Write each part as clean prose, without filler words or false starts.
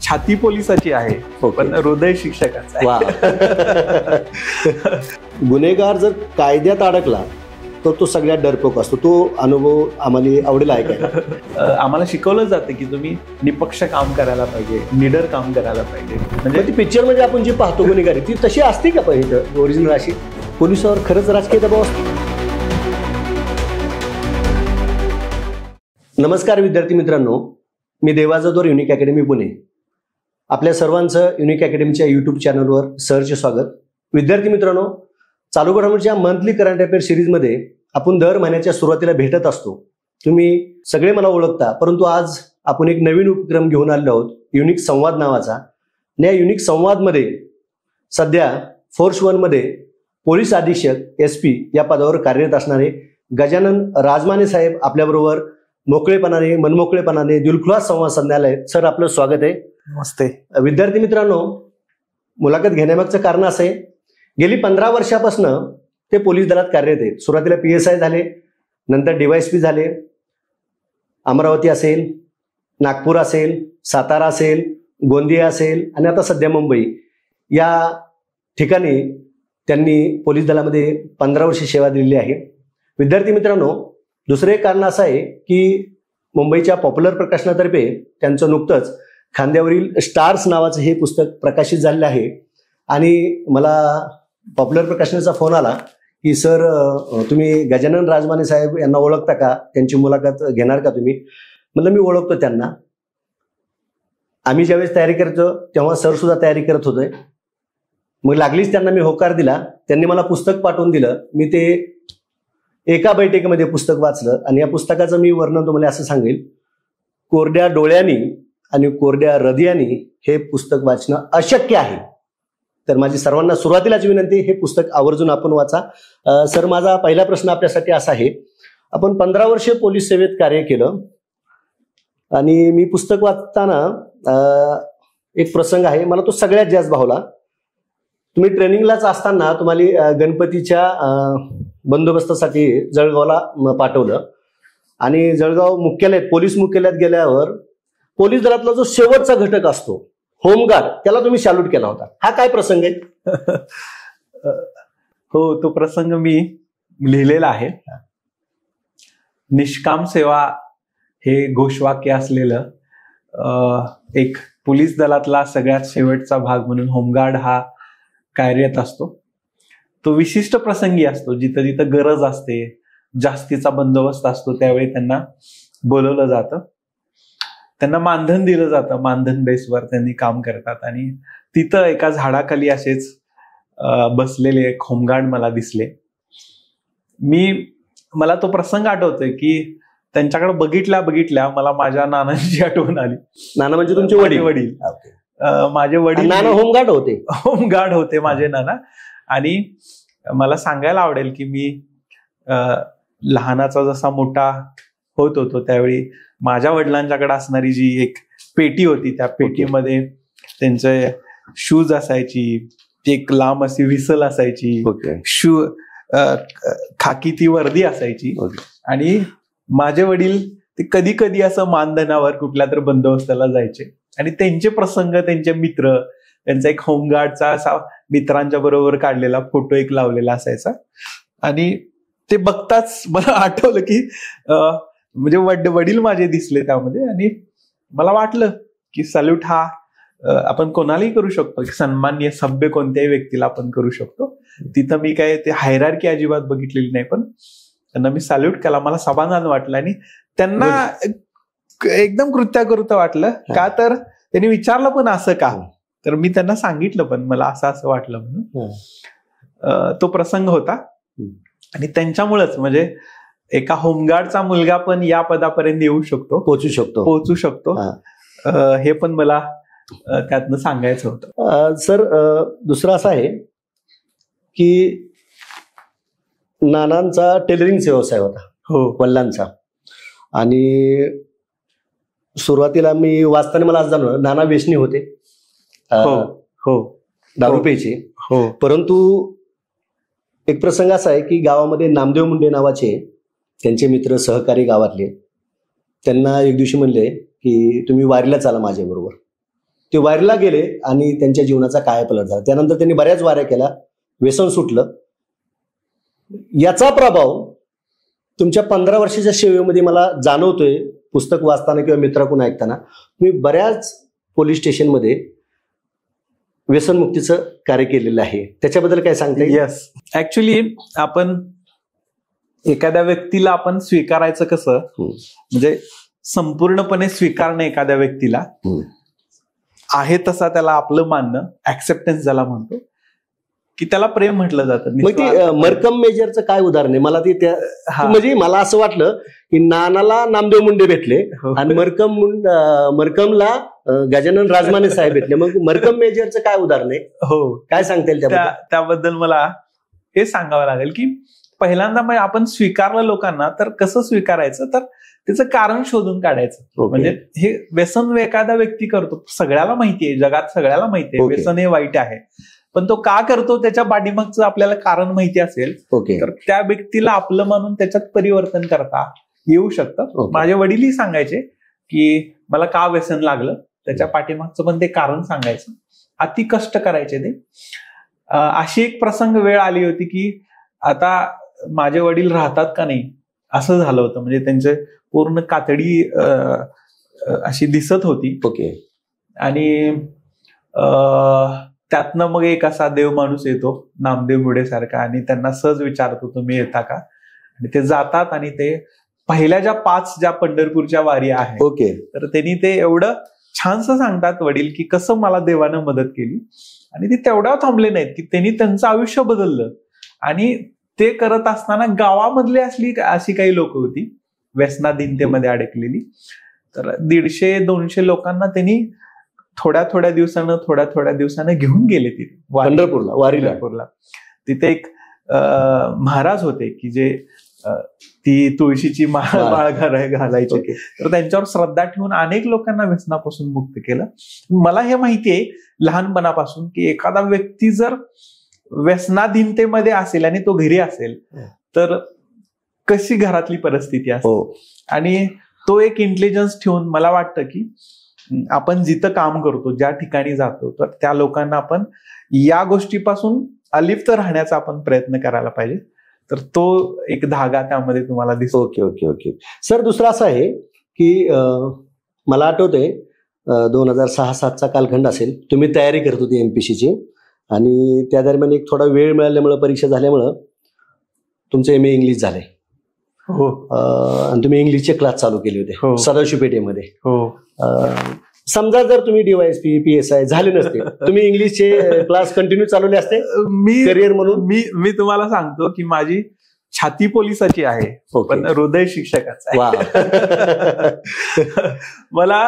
छाती पोलिसाची आहे पण हृदय शिक्षकाचा आहे. गुन्हेगार जर कायद्यात अडकला तर तो सगळ्यात डरपोक असतो. तो अनुभव आम्हाला आवडेल ऐकायला. आम्हाला शिकवलं जातं की तुम्ही निपक्ष काम करायला पाहिजे, निडर काम करायला पाहिजे. म्हणजे ती पिक्चर मध्ये आपण जी पाहतो गुन्हेगारी ती तशी असते का पाहिजे ओरिजिनल अशी? पोलिसावर खरंच राजकीय दबाव असतो? नमस्कार विद्यार्थी मित्रांनो, मी देवा जाधव, युनिक अकॅडमी पुणे. आपल्या सर्वांचं युनिक अकॅडमीच्या यूट्यूब चॅनलवर सहर्ष स्वागत. विद्यार्थी मित्रांनो, चालू घडामोडीच्या मंथली करंट अफेअर सिरीजमध्ये आपण दर महिन्याच्या सुरुवातीला भेटत असतो. तुम्ही सगळे मला ओळखता, परंतु आज आपण एक नवीन उपक्रम घेऊन आलेलो आहोत, युनिक संवाद नावाचा. आणि या युनिक संवादमध्ये सध्या फोर्स 1 मध्ये पोलीस अधीक्षक SP या पदावर कार्यरत असणारे गजानन राजमाने साहेब आपल्याबरोबर मोकळेपणाने, मनमोकळेपणाने दिलखुलास संवाद साधण्याला आहेत. सर, आपलं स्वागत आहे. नमस्ते. विद्यार्थी मित्रांनो, मुलाखत घेण्यामागचं कारण असं आहे, गेली 15 वर्षापासून ते पोलीस दलात कार्यरत आहेत. सुरुवातीला PSI झाले, नंतर DYSP झाले. अमरावती असेल, नागपूर असेल, सातारा असेल, गोंदिया असेल आणि आता सध्या मुंबई या ठिकाणी त्यांनी पोलीस दलामध्ये 15 वर्षे सेवा दिलेली आहे. विद्यार्थी मित्रांनो, दुसरे एक कारण असं आहे की मुंबईच्या पॉप्युलर प्रकाशनातर्फे त्यांचं नुकतंच खांद्यावरील स्टार्स नावाचं हे पुस्तक प्रकाशित झालेलं आहे. आणि मला पॉप्युलर प्रकाशनाचा फोन आला की सर, तुम्ही गजानन राजमाने साहेब यांना ओळखता का? त्यांची मुलाखत घेणार का तुम्ही? म्हणलं मी ओळखतो त्यांना. आम्ही ज्यावेळेस तयारी करतो तेव्हा सर सुद्धा तयारी करत होते. मग लागलीच त्यांना मी होकार दिला. त्यांनी मला पुस्तक पाठवून दिलं. मी ते एका बैठकीमध्ये पुस्तक वाचलं आणि या पुस्तकाचं मी वर्णन तुम्हाला असं सांगेल, कोरड्या डोळ्यांनी आणि कोरड्या हृदयाने हे पुस्तक वाचणं अशक्य आहे. तर माझी सर्वांना सुरुवातीलाच विनंती, हे पुस्तक आवर्जून आपण वाचा. सर, माझा पहिला प्रश्न आपल्यासाठी असा आहे, आपण 15 वर्षे पोलीस सेवेत कार्य केलं आणि मी पुस्तक वाचताना एक प्रसंग आहे, मला तो सगळ्यात जास्त भावला. तुम्ही ट्रेनिंगलाच असताना तुम्हाला गणपतीच्या बंदोबस्तासाठी जळगावला पाठवलं आणि जळगाव मुख्यालयात, पोलीस मुख्यालयात गेल्यावर पोलीस दलातला जो शेवटचा घटक असतो होमगार्ड, त्याला तुम्ही सॅल्यूट केला होता. हा काय प्रसंग आहे? हो, तो प्रसंग मी लिहिलेला आहे. निष्काम सेवा हे घोषवाक्य असलेलं एक पोलीस दलातला सगळ्यात शेवटचा भाग म्हणून होमगार्ड हा कार्यरत असतो. तो विशिष्ट प्रसंगी असतो, जिथं जिथं गरज असते, जास्तीचा बंदोबस्त असतो, त्यावेळी त्यांना बोलवलं जातं, त्यांना मानधन दिलं जातं. मानधन बेसवर त्यांनी काम करतात. आणि तिथं एका झाडाखाली असेच बसलेले एक होमगार्ड मला दिसले. मला तो प्रसंग आठवतोय की त्यांच्याकडे बघितल्या मला माझ्या नानांची आठवण आली. नाना म्हणजे तुमचे वडील? माझे वडील नाना होमगार्ड होते माझे नाना. आणि मला सांगायला आवडेल की मी लहानाचा जसा मोठा होत होतो त्यावेळी माझ्या वडिलांच्याकडे असणारी जी एक पेटी होती, त्या पेटीमध्ये त्यांचे शूज असायची, एक लांब अशी विसल असायची, खाकी ती वर्दी असायची. आणि माझे वडील ते कधी कधी असं मानधनावर कुठल्या तर बंदोबस्ताला जायचे आणि त्यांचे प्रसंग, त्यांचे मित्र, त्यांचा एक होमगार्डचा असा मित्रांच्या बरोबर काढलेला फोटो एक लावलेला असायचा. आणि ते बघताच मला आठवलं की म्हणजे वडील माझे दिसले त्यामध्ये. आणि मला वाटलं की सॅल्यूट हा आपण कोणालाही करू शकतो, सन्माननीय सभ्य कोणत्याही व्यक्तीला आपण करू शकतो. तिथं मी काय ते हायरार्की अजिबात बघितलेली नाही, पण त्यांना मी सॅल्यूट केला. मला समाधान वाटलं आणि त्यांना एकदम कृत्याकृत्य वाटलं. का तर त्यांनी विचारलं पण असं का, तर मी त्यांना सांगितलं पण मला असं वाटलं म्हणून. तो प्रसंग होता. आणि त्यांच्यामुळेच म्हणजे एका होमगार्डचा मुलगा पण या पदापर्यंत येऊ शकतो, पोहोचू शकतो. हे पण मला त्यातनं सांगायचं होतं. सर, दुसरं असं आहे की नानांचा टेलरिंगचा व्यवसाय होता. हो, वडिलांचा. आणि सुरुवातीला मी वाचताना मला असं जाणवलं, नाना व्यसनी होते. हो, दारू प्यायचे. हो. परंतु एक प्रसंग असा आहे की गावामध्ये नामदेव मुंडे नावाचे त्यांचे मित्र, सहकारी गावातले, त्यांना एक दिवशी म्हणले की तुम्ही वारीला चाला माझ्याबरोबर. ते वारीला गेले आणि त्यांच्या जीवनाचा कायापलट झाला. त्यानंतर त्यांनी बऱ्याच वाऱ्या केल्या, व्यसन सुटलं. याचा प्रभाव तुमच्या 15 वर्षाच्या सेवेमध्ये मला जाणवतोय. पुस्तक वाचताना किंवा मित्राकडून ऐकताना तुम्ही बऱ्याच पोलीस स्टेशनमध्ये व्यसनमुक्तीचं कार्य केलेलं आहे. त्याच्याबद्दल काय सांगता येईल? येस, ऍक्च्युली आपण एखाद्या व्यक्तीला आपण स्वीकारायचं कसं, म्हणजे संपूर्णपणे स्वीकारणं एखाद्या व्यक्तीला, आहे तसा त्याला आपलं मानणं, ऍक्सेप्टन्स ज्याला म्हणतो, की त्याला प्रेम म्हटलं जातं. मग ती मरकम मेजरचं काय उदाहरण आहे? मला ते म्हणजे मला असं वाटलं की नानाला नामदेव मुंडे भेटले आणि मरकमला गजानन राजमाने साहेब भेटले. मग मरकम मेजरचं काय उदाहरण आहे? हो, काय सांगता येईल त्याबद्दल? मला हे सांगावं लागेल की पहिल्यांदा मग आपण स्वीकारलं लोकांना, तर कसं स्वीकारायचं, तर त्याचं कारण शोधून काढायचं. म्हणजे हे व्यसन एखादा व्यक्ती करतो, सगळ्याला माहितीये, जगात सगळ्याला माहितीये व्यसन हे वाईट आहे, पण तो का करतो त्याच्या पाठीमागचं आपल्याला कारण माहिती असेल तर त्या व्यक्तीला आपलं मानून त्याच्यात परिवर्तन करता येऊ शकतं. माझे वडीलही सांगायचे की मला का व्यसन लागलं, त्याच्या पाठीमागचं पण ते कारण सांगायचं, अति कष्ट करायचे ते. अशी एक प्रसंग वेळ आली होती की आता माझे वडील राहतात का नाही असं झालं होतं. म्हणजे त्यांचे पूर्ण कातडी अशी दिसत होती. आणि त्यातनं मग एक असा देव माणूस येतो नामदेव मुंडे सारखा, आणि त्यांना सहज विचारतो तुम्ही येता का, आणि ते जातात. आणि ते पहिल्या ज्या 5 ज्या पंढरपूरच्या वारी आहेत, तर त्यांनी ते एवढं छानसं सांगतात वडील की कसं मला देवानं मदत केली. आणि ते तेवढ्या थांबले नाहीत की त्यांनी त्यांचं आयुष्य बदललं. आणि ते करत असताना गावामधली अशी काही लोक होती व्यसनाधीनतेमध्ये अडकलेली, तर 150-200 लोकांना त्यांनी थोड्या थोड्या दिवसानं घेऊन गेले तिथे पंढरपूरला. तिथे एक महाराज होते की जे ती तुळशीची माळ घालायची, तर त्यांच्यावर श्रद्धा ठेवून अनेक लोकांना व्यसनापासून मुक्त केलं. मला हे माहितीये लहानपणापासून की एखादा व्यक्ती जर व्यसनाधीनतेमध्ये असेल आणि तो घरी असेल तर कशी घरातली परिस्थिती असते, आणि तो एक इंटेलिजन्स ठेवून मला वाटतं की आपण जिथं काम करतो, ज्या ठिकाणी जातो, तर त्या लोकांना आपण या गोष्टीपासून अलिप्त राहण्याचा आपण प्रयत्न करायला पाहिजे. तर तो एक धागा त्यामध्ये तुम्हाला दिसतो. Okay sir. दुसरं असं आहे की मला आठवतंय 2006-07चा कालखंड असेल, तुम्ही तयारी करत होती MPSCची, आणि त्या दरम्यान एक थोडा वेळ मिळाल्यामुळं, परीक्षा झाल्यामुळं तुमचं MA इंग्लिश झालंय. आणि तुम्ही इंग्लिशचे क्लास चालू केले होते सदाशिव पेठेमध्ये. समजा जर तुम्ही DYSP PSI झाले नसते, तुम्ही इंग्लिशचे क्लास कंटिन्यू चालवले असते करिअर म्हणून? मी तुम्हाला सांगतो की माझी छाती पोलिसाची आहे, पण हृदय शिक्षकाचं आहे. मला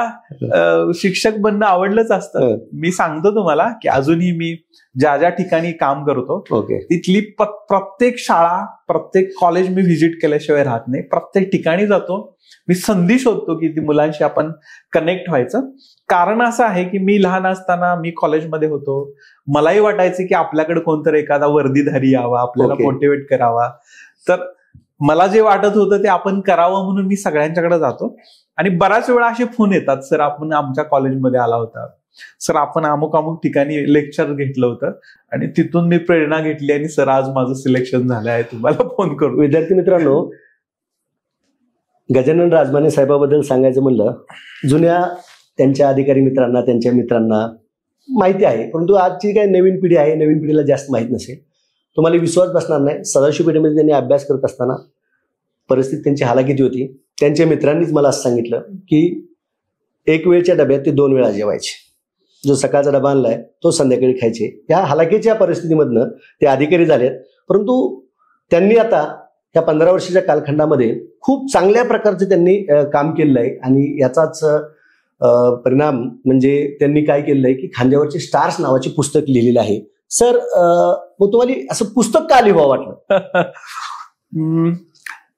शिक्षक बनणं आवडलंच असतं. मी सांगतो तुम्हाला की अजूनही मी ज्या ज्या ठिकाणी काम करतो तिथली प्रत्येक शाळा, प्रत्येक कॉलेज मी व्हिजिट केल्याशिवाय राहत नाही. प्रत्येक ठिकाणी जातो, मी संधी शोधतो की ती मुलांशी आपण कनेक्ट व्हायचं. कारण असं आहे की मी लहान असताना मी कॉलेजमध्ये होतो, मलाही वाटायचं की आपल्याकडे कोणतरी एखादा वर्दीधारी यावा, आपल्याला मोटिवेट करावा. तर मला जे वाटत होतं ते आपण करावं म्हणून मी सगळ्यांच्याकडे जातो. आणि बऱ्याच वेळा असे फोन येतात, सर आपण आमच्या कॉलेजमध्ये आला होता, सर आपण अमुक ठिकाणी लेक्चर घेतलं होतं आणि तिथून मी प्रेरणा घेतली आणि सर आज माझं सिलेक्शन झालं आहे, तुम्हाला फोन करू. विद्यार्थी मित्रांनो, गजानन राजमाने साहेबाबद्दल सांगायचं म्हणलं, जुन्या त्यांच्या अधिकारी मित्रांना, त्यांच्या मित्रांना माहिती आहे, परंतु आजची काय नवीन पिढी आहे, नवीन पिढीला जास्त माहीत नसेल. तुम्हाला विश्वास बसणार नाही, सदाशिव पेठेमध्ये त्यांनी अभ्यास करत असताना परिस्थिती त्यांची हालाकीची होती. त्यांच्या मित्रांनीच मला असं सांगितलं की एक वेळच्या डब्यात ते 2 वेळा जेवायचे. जो सकाळचा डबा आणलाय तो संध्याकाळी खायचे. या हालाकीच्या परिस्थितीमधनं ते अधिकारी झालेत, परंतु त्यांनी आता या 15 वर्षाच्या कालखंडामध्ये खूप चांगल्या प्रकारचे त्यांनी काम केलेलं आहे. आणि याचाच परिणाम म्हणजे त्यांनी काय केलेलं आहे की खांद्यावरचे स्टार्स नावाचे पुस्तक लिहिलेलं आहे. सर, मग तुम्हाला असं पुस्तक का लिहावं वाटलं?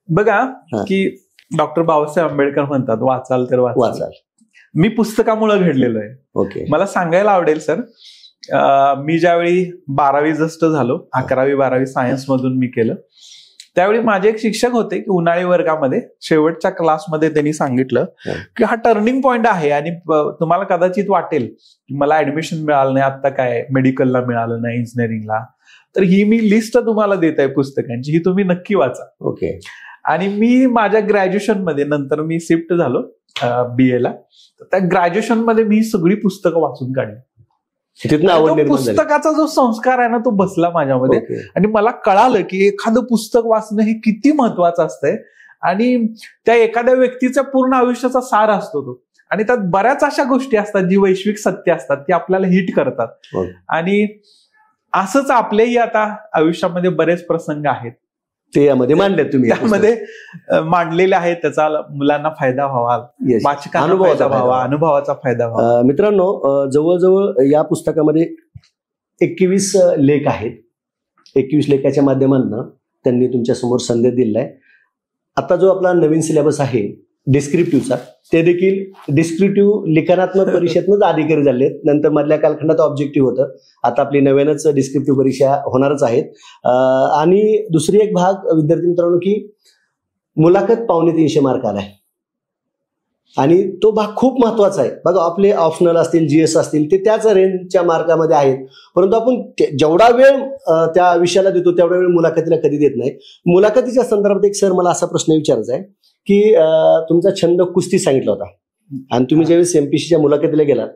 बघा की डॉक्टर बाबासाहेब आंबेडकर म्हणतात वाचाल तर वाचाल. मी पुस्तकामुळे घडलेलो आहे. मला सांगायला आवडेल सर, मी ज्यावेळी 12वी जस्ट झालो, 11वी 12वी सायन्स मधून मी केलं, त्यावेळी माझे एक शिक्षक होते की उन्हाळी वर्गामध्ये शेवटच्या क्लासमध्ये त्यांनी सांगितलं की हा टर्निंग पॉइंट आहे आणि तुम्हाला कदाचित वाटेल की मला ऍडमिशन मिळालं नाही, आता काय मेडिकलला मिळालं नाही, इंजिनिअरिंगला, तर ही मी लिस्ट तुम्हाला देत आहे पुस्तकांची, ही तुम्ही नक्की वाचा. ओके. आणि मी माझ्या ग्रॅज्युएशन मध्ये, नंतर मी शिफ्ट झालो BA ला, त्या ग्रॅज्युएशन मध्ये मी सगळी पुस्तकं वाचून काढली. पुस्तकाचा जो संस्कार आहे ना तो बसला माझ्यामध्ये. आणि मला कळालं की एखादं पुस्तक वाचणं हे किती महत्वाचं असतंय आणि त्या एखाद्या व्यक्तीच्या पूर्ण आयुष्याचा सार असतो तो. आणि त्यात बऱ्याच अशा गोष्टी असतात जी वैश्विक सत्य असतात, ती आपल्याला हिट करतात. आणि असंच आपलेही आता आयुष्यामध्ये बरेच प्रसंग आहेत ते यामध्ये मांडले, तुम्ही त्यामध्ये मांडलेले आहेत. त्याचा मुलांना फायदा व्हावा, वाचकांना फायदा व्हावा, अनुभवाचा फायदा व्हावा. मित्रांनो, जवळजवळ या पुस्तकामध्ये 21 लेख आहेत. 21 लेखाच्या माध्यमातून त्यांनी तुमच्या समोर संदेश दिलाय. आता जो आपला नवीन सिलेबस आहे डिस्क्रिप्टिव्हचा, ते देखील डिस्क्रिप्टिव्ह लिखाणात्मक परीक्षेतूनच अधिकारी झाले. नंतर मधल्या कालखंडात ऑब्जेक्टिव्ह होतं, आता आपली नव्यानंच डिस्क्रिप्टिव्ह परीक्षा होणारच आहेत. आणि दुसरी एक भाग विद्यार्थी मित्रांनो की मुलाखत 350 मार्क आलाय आणि तो भाग खूप महत्वाचा आहे. बघा, आपले ऑप्शनल असतील, GS असतील, ते त्याच रेंजच्या मार्कामध्ये आहेत, परंतु आपण जेवढा वेळ त्या विषयाला देतो तेवढा वेळ मुलाखतीला कधी देत नाही. मुलाखतीच्या संदर्भात एक सर मला असा प्रश्न विचारायचा आहे की तुमचा छंद कुस्ती सांगितला होता आणि तुम्ही ज्यावेळेस MPSCच्या मुलाखतीला गेलात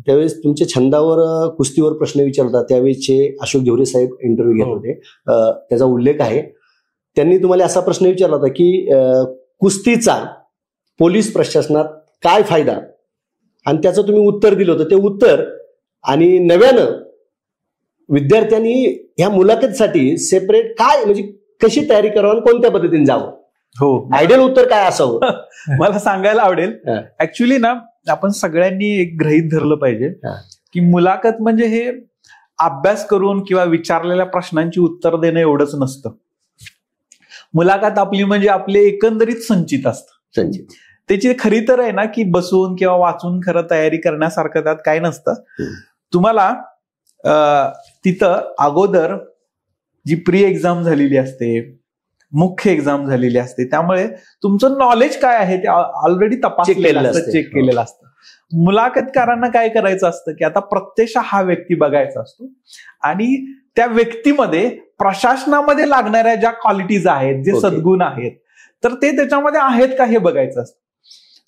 त्यावेळेस तुमच्या छंदावर, कुस्तीवर प्रश्न विचारला होता. त्यावेळेसचे अशोक घेवरे साहेब इंटरव्ह्यू घेत होते, त्याचा उल्लेख आहे. त्यांनी तुम्हाला असा प्रश्न विचारला होता की कुस्तीचा पोलीस प्रशासनात काय फायदा, आणि त्याचं तुम्ही उत्तर दिलं होतं. ते उत्तर आणि नव्यानं विद्यार्थ्यांनी ह्या मुलाखतीसाठी सेपरेट काय, म्हणजे कशी तयारी करावं आणि कोणत्या पद्धतीने जावं, हो, आयडियल उत्तर काय असावं मला सांगायला आवडेल. ऍक्च्युली ना, आपण सगळ्यांनी एक गृहीत धरलं पाहिजे की मुलाखत म्हणजे हे अभ्यास करून किंवा विचारलेल्या प्रश्नांची उत्तर देणं एवढंच नसतं. मुलाखत आपली म्हणजे आपले एकंदरीत संचित असतं. त्याची खरी तर आहे ना की बसून किंवा वाचून खरं तयारी करण्यासारखं त्यात काय नसतं. तुम्हाला तिथं अगोदर जी प्री एक्झाम झालेली असते, मुख्य एक्झाम झालेली असते, त्यामुळे तुमचं नॉलेज काय आहे ते ऑलरेडी तपासलेलं असतं, चेक केलेलं असतं. मुलाखतकारांना काय करायचं असतं की आता प्रत्यक्ष हा व्यक्ती बघायचा असतो आणि त्या व्यक्तीमध्ये प्रशासनामध्ये लागणाऱ्या ज्या क्वालिटीज आहेत, जे सद्गुण आहेत, तर ते त्याच्यामध्ये आहेत का हे बघायचं असतं.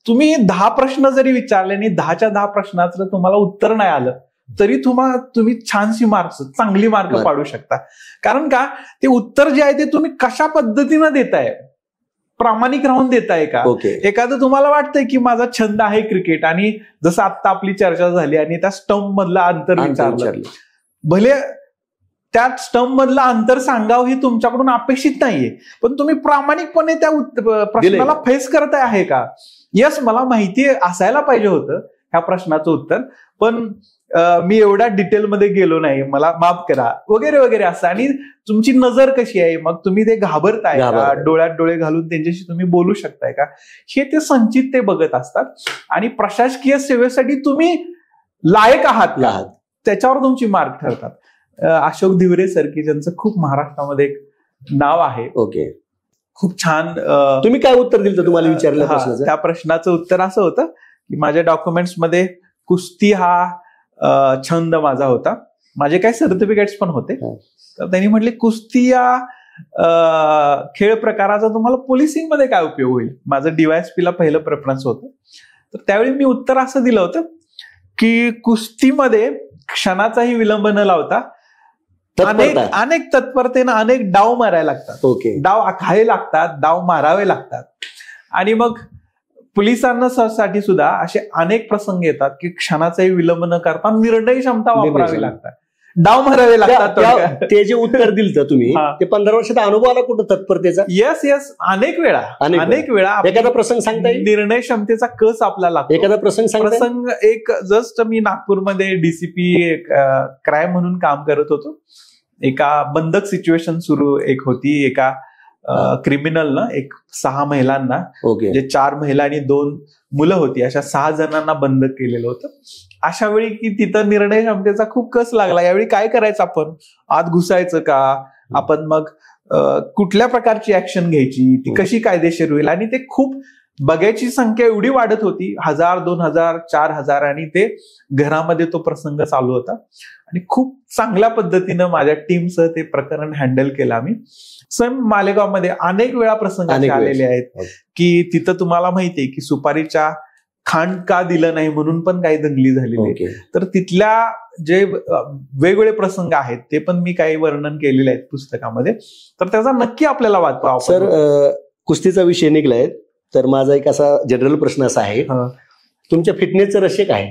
तुम्ही 10 प्रश्न जरी विचारले आणि 10च्या 10 प्रश्नाचं तुम्हाला उत्तर नाही आलं तरी तुम्ही छानशी मार्क्स, चांगली मार्क पाडू शकता. कारण का, ते उत्तर जे आहे ते तुम्ही कशा पद्धतीनं देताय, प्रामाणिक राहून देताय का. एखादं तुम्हाला वाटतंय की माझा छंद आहे क्रिकेट आणि जसं आता आपली चर्चा झाली आणि त्या स्टंप मधलं अंतर विचारलं, भले त्या स्टंप मधलं अंतर सांगावं हे तुमच्याकडून अपेक्षित नाहीये, पण तुम्ही प्रामाणिकपणे त्या प्रश्नाला फेस करताय आहे का. यस, मला माहिती असायला पाहिजे होतं ह्या प्रश्नाचं उत्तर, पण मी एवढ्या डिटेलमध्ये गेलो नाही, मला माफ करा, वगैरे वगैरे असं. आणि तुमची नजर कशी आहे, मग तुम्ही ते घाबरताय का, डोळ्यात डोळे घालून त्यांच्याशी तुम्ही बोलू शकताय का, हे ते संचित ते बघत असतात. आणि प्रशासकीय सेवेसाठी तुम्ही लायक आहात का, त्याच्यावर तुमची मार्क ठरतात. अशोक धिवरे सर की ज्यांचं खूप महाराष्ट्रामध्ये एक नाव आहे. खूप छान. तुम्ही काय उत्तर दिलं तुम्हाला विचारलं त्या प्रश्नाचं उत्तर असं होतं की माझ्या डॉक्युमेंट्समध्ये कुस्ती हा छंद माझा होता, माझे काही सर्टिफिकेट्स पण होते. तर त्यांनी म्हटले कुस्ती या खेळ प्रकाराचा तुम्हाला पोलिसिंगमध्ये काय उपयोग होईल. माझं DYSP ला पहिलं प्रेफरन्स होतं. तर त्यावेळी मी उत्तर असं दिलं होतं की कुस्तीमध्ये क्षणाचाही विलंब न लावता अनेक तत्परतेनं अनेक डाव मारायला लागतात, डाव आखावे लागतात, डाव मारावे लागतात. आणि मग पोलिसांना साठी सुद्धा असे अनेक प्रसंग येतात की क्षणाचाही विलंब न करता निर्णय क्षमता वापरावी लागतात, डाव मारावे लागतात. ते जे उत्तर दिलं तुम्ही ते 15 वर्षाचा अनुभव आला कुठं तत्परतेचा. येस, अनेक वेळा एखादा प्रसंग सांगता येईल, निर्णय क्षमतेचा कस आपल्याला एखादा प्रसंग एक जस्ट मी नागपूरमध्ये DCP क्राईम म्हणून काम करत होतो. एका बंधक सिच्युएशन सुरू एक होती, एका क्रिमिनलनं 6 महिलांना, जे 4 महिला आणि 2 मुलं होती, अशा 6 जणांना बंद केलेलं होतं. अशा वेळी की तिथं निर्णय क्षमतेचा खूप कस लागला. यावेळी काय करायचं, आपण आत घुसायचं का, आपण मग कुठल्या प्रकारची ऍक्शन घ्यायची, ती कशी कायदेशीर होईल, आणि ते खूप बघायची संख्या एवढी वाढत होती, 1000, 2000, 4000, आणि ते घरामध्ये तो प्रसंग चालू होता. आणि खूप चांगल्या पद्धतीनं माझ्या टीमसह ते प्रकरण हँडल केलं आम्ही. मालेगावमध्ये अनेक वेळा प्रसंग आलेले आहेत की तिथं तुम्हाला माहितीये की सुपारीच्या खांड का दिलं नाही म्हणून पण काही दंगली झालेली. तर तिथल्या जे वेगवेगळे प्रसंग आहेत ते पण मी काही वर्णन केलेले आहेत पुस्तकामध्ये. तर त्याचा नक्की आपल्याला वाचतो. सर, कुस्तीचा विषय निघलाय, तर माझा एक असा जनरल प्रश्न असा आहे, तुमच्या फिटनेसचं रहस्य काय?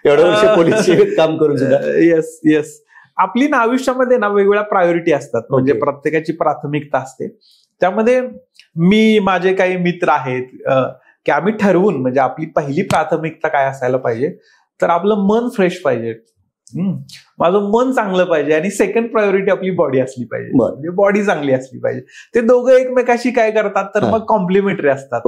एवढं वर्ष पोलीस काम करून सुद्धा. येस, आपली ना आयुष्यामध्ये ना वेगवेगळ्या प्रायोरिटी असतात, म्हणजे प्रत्येकाची प्राथमिकता असते. त्यामध्ये मी, माझे काही मित्र आहेत की आम्ही ठरवून, म्हणजे आपली पहिली प्राथमिकता काय असायला पाहिजे, तर आपलं मन फ्रेश पाहिजे, माझं मन चांगलं पाहिजे, आणि सेकंड प्रायोरिटी आपली बॉडी असली पाहिजे, म्हणजे बॉडी चांगली असली पाहिजे. ते दोघं एकमेकाशी काय करतात तर मग कॉम्प्लिमेंटरी असतात.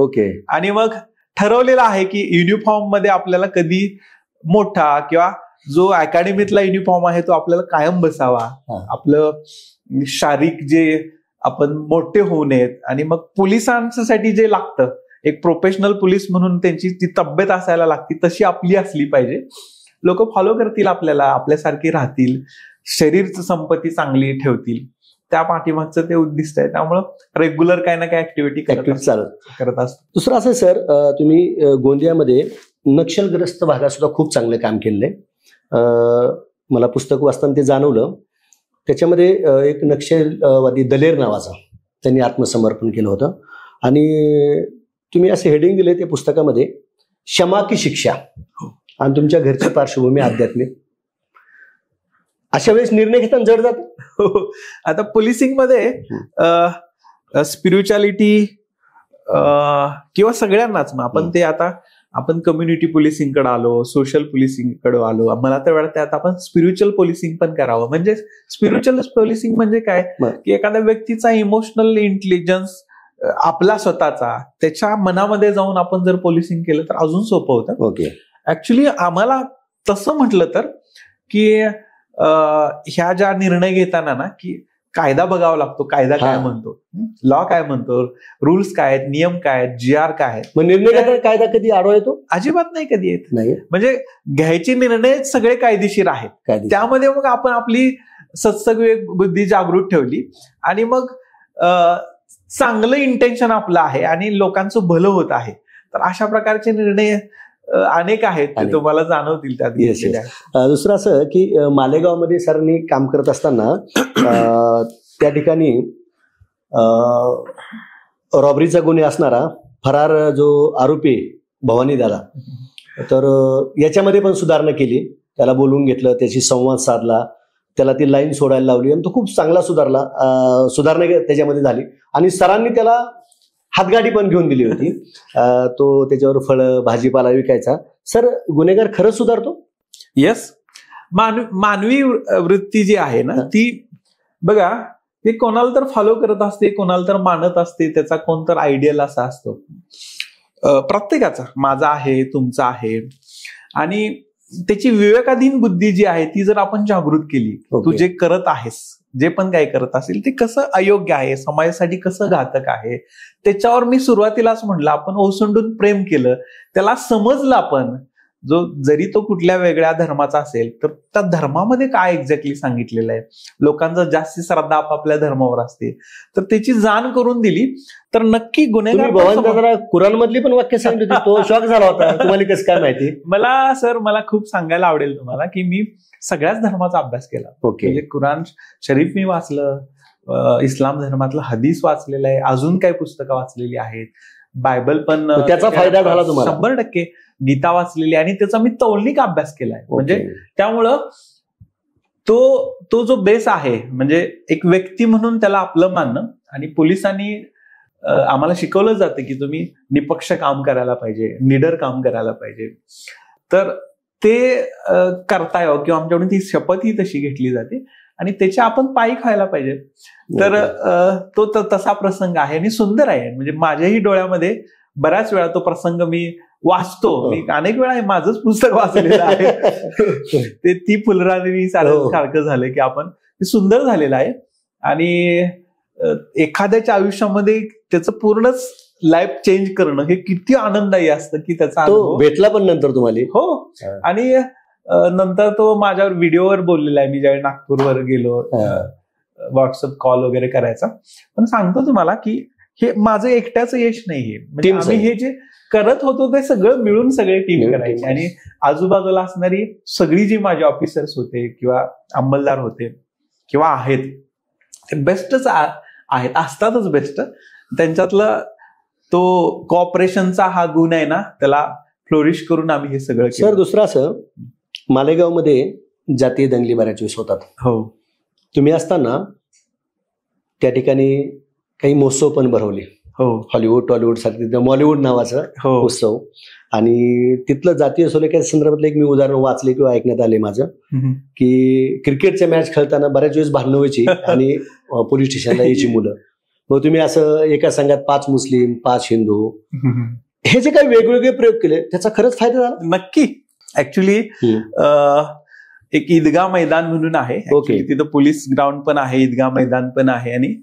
आणि मग ठरवलेलं आहे की युनिफॉर्म मध्ये आपल्याला कधी मोठा किंवा जो अकॅडमीतला युनिफॉर्म आहे तो आपल्याला कायम बसावा, आपलं शारीरिक जे आपण मोठे होऊ नयेत. आणि मग पोलिसांसाठी जे लागतं, एक प्रोफेशनल पोलीस म्हणून त्यांची ती तब्येत असायला लागते, तशी आपली असली पाहिजे. लोक फॉलो करतील आपल्याला, आपल्यासारखे राहतील, शरीर संपत्ती चांगली ठेवतील, त्या पाठीमागचं ते उद्दिष्ट आहे. त्यामुळं रेग्युलर काही ना काही ऍक्टिव्हिटी करत असतो. दुसरं असं सर, तुम्ही गोंदियामध्ये नक्षलग्रस्त भागात सुद्धा खूप चांगलं काम केलंय. मला पुस्तक वाचताना ते जाणवलं. त्याच्यामध्ये एक नक्षलवादी दलेर नावाचा त्यांनी आत्मसमर्पण केलं होतं, आणि तुम्ही असे हेडिंग दिले त्या पुस्तकामध्ये, क्षमा की शिक्षा, आणि तुमच्या घरची पार्श्वभूमी आध्यात्मिक. अशा वेळेस निर्णय घेताना जड जात. आता पोलिसिंग मध्ये स्पिरिच्युअलिटी किंवा सगळ्यांनाच, मग आपण ते आता आपण कम्युनिटी पोलिसिंगकडे आलो, सोशल पोलिसिंगकडे आलो. मला तर वाटतं आता आपण स्पिरिच्युअल पोलिसिंग पण करावं. म्हणजे स्पिरिच्युअल पोलिसिंग म्हणजे काय की एखाद्या व्यक्तीचा इमोशनल इंटेलिजन्स आपला स्वतःचा, त्याच्या मनामध्ये जाऊन आपण जर पोलिसिंग केलं तर अजून सोपं होतं. ऍक्च्युली आम्हाला तसं म्हटलं तर की ह्या ज्या निर्णय घेताना ना की कायदा बघावा लागतो, कायदा काय म्हणतो, लॉ काय म्हणतो, रूल्स काय आहेत, नियम काय आहेत, GR काय आहेत. मग निर्णय घेताना कायदा कधी आडवा येतो? अजिबात नाही कधी येत. म्हणजे घ्यायचे निर्णय सगळे कायदेशीर आहेत. त्यामध्ये मग आपण आपली सत्सविवेक बुद्धी जागृत ठेवली, आणि मग चांगलं इंटेन्शन आपलं आहे आणि लोकांचं भलं होत आहे, तर अशा प्रकारचे निर्णय अनेक आहेत, ते तुम्हाला जाणवतील त्यात. दुसरं असं की मालेगावमध्ये सरांनी काम करत असताना त्या ठिकाणी रॉबरीचा गुन्हे असणारा फरार जो आरोपी भवानी दादा, तर याच्यामध्ये पण सुधारणा केली. त्याला बोलवून घेतलं, त्याची संवाद साधला, त्याला ती लाईन सोडायला लावली, आणि तो खूप चांगला सुधारणा त्याच्यामध्ये झाली. आणि सरांनी त्याला हातगाडी पण घेऊन दिली होती. तो त्याच्यावर फळं भाजीपाला विकायचा. सर, गुन्हेगार खरंच सुधारतो? येस. मानवी वृत्ती जी आहे ना ती बघा, ती कोणाला तर फॉलो करत असते, कोणाला तर मानत असते, त्याचा कोणतर आयडियल असा असतो. प्रत्येकाचा, माझा आहे, तुमचा आहे, आणि त्याची विवेकाधीन बुद्धी जी आहे ती जर आपण जागृत केली, तू जे करत आहेस, जे पण काही करत असेल ते कसं अयोग्य आहे, समाजासाठी कसं घातक आहे, त्याच्यावर मी सुरुवातीलाच म्हटलं, आपण ओसंडून प्रेम केलं, त्याला समजलं आपण, जो जरी तो कुठल्या वेगळ्या धर्माचा असेल तर त्या धर्मामध्ये काय एक्झॅक्टली सांगितलेलं आहे, लोकांचा जास्ती श्रद्धा आपापल्या धर्मावर असते, तर त्याची जाण करून दिली तर नक्की गुन्हेगार. कुराण मधली पण वाक्य सांगितली, तो शॉक झाला होता. तुम्हाला कसं काय माहिती? मला खूप सांगायला आवडेल तुम्हाला की मी सगळ्याच धर्माचा अभ्यास केला. म्हणजे कुराण शरीफ मी वाचलं, इस्लाम धर्मातलं हदीस वाचलेलं आहे, अजून काही पुस्तकं वाचलेली आहेत, बायबल पण त्याचा फायदा झाला तुम्हाला? 100%. गीता वाचलेली, आणि त्याचा मी तौलनिक अभ्यास केलाय. म्हणजे त्यामुळं तो जो बेस आहे, म्हणजे एक व्यक्ती म्हणून त्याला आपलं मानणं, आणि पोलिसांनी आम्हाला शिकवलं जातं की तुम्ही निपक्ष काम करायला पाहिजे, निडर काम करायला पाहिजे, तर ते करता यावं, किंवा आमच्याकडून ती शपथ ही तशी घेतली जाते, आणि त्याच्या आपण पायी खायला पाहिजे. तर तो तसा प्रसंग आहे, आणि सुंदर आहे. म्हणजे माझ्याही डोळ्यामध्ये बऱ्याच वेळा तो प्रसंग मी वाचतो. मी अनेक वेळा माझंच पुस्तक वाचलेलं आहे, ते ती फुलराणी सारखं झालं की आपण, ते सुंदर झालेलं आहे. आणि एखाद्याच्या आयुष्यामध्ये त्याचं पूर्णच लाईफ चेंज करणं हे किती आनंददायी असतं की त्याचा तो भेटला पण नंतर तुम्हाला. हो. आणि नंतर तो माझ्यावर व्हिडिओवर बोललेला आहे. मी ज्यावेळी नागपूरवर गेलो व्हॉट्सअप कॉल वगैरे करायचा. पण सांगतो तुम्हाला की हे माझं एकट्याचं यश नाहीये. म्हणजे आम्ही हे जे करत होतो ते सगळं मिळून सगळे टीम करायचे. आणि आजूबाजूला असणारी सगळी जी माझे ऑफिसर्स होते किंवा अंमलदार होते किंवा आहेत ते बेस्टच आहेत, असतातच बेस्ट. त्यांच्यातलं तो कॉपरेशनचा हा गुण आहे ना, त्याला फ्लोरिश करून आम्ही हे सगळं केलं. सर दुसरं असं, मालेगावमध्ये जातीय दंगली बऱ्याच वेळेस होतात. हो. तुम्ही असताना त्या ठिकाणी काही महोत्सव पण भरवले. हो. हॉलिवूड टॉलिवूड सारखे मॉलिवूड नावाचं उत्सव. आणि तिथलं जातीय सोलेच्या संदर्भातलं एक मी उदाहरण वाचले किंवा ऐकण्यात आले माझं, की क्रिकेटच्या मॅच खेळताना बऱ्याच वेळेस भांडणं व्हायची आणि पोलीस स्टेशनला यायची मुलं. मग तुम्ही असं एका संघात 5 मुस्लिम 5 हिंदू हे जे काही वेगवेगळे प्रयोग केले त्याचा खरंच फायदा झाला? नक्की. ऍक्च्युली एक ईदगाह मैदान म्हणून आहे. तिथं पोलीस ग्राउंड पण आहे, ईदगाह मैदान पण आहे आणि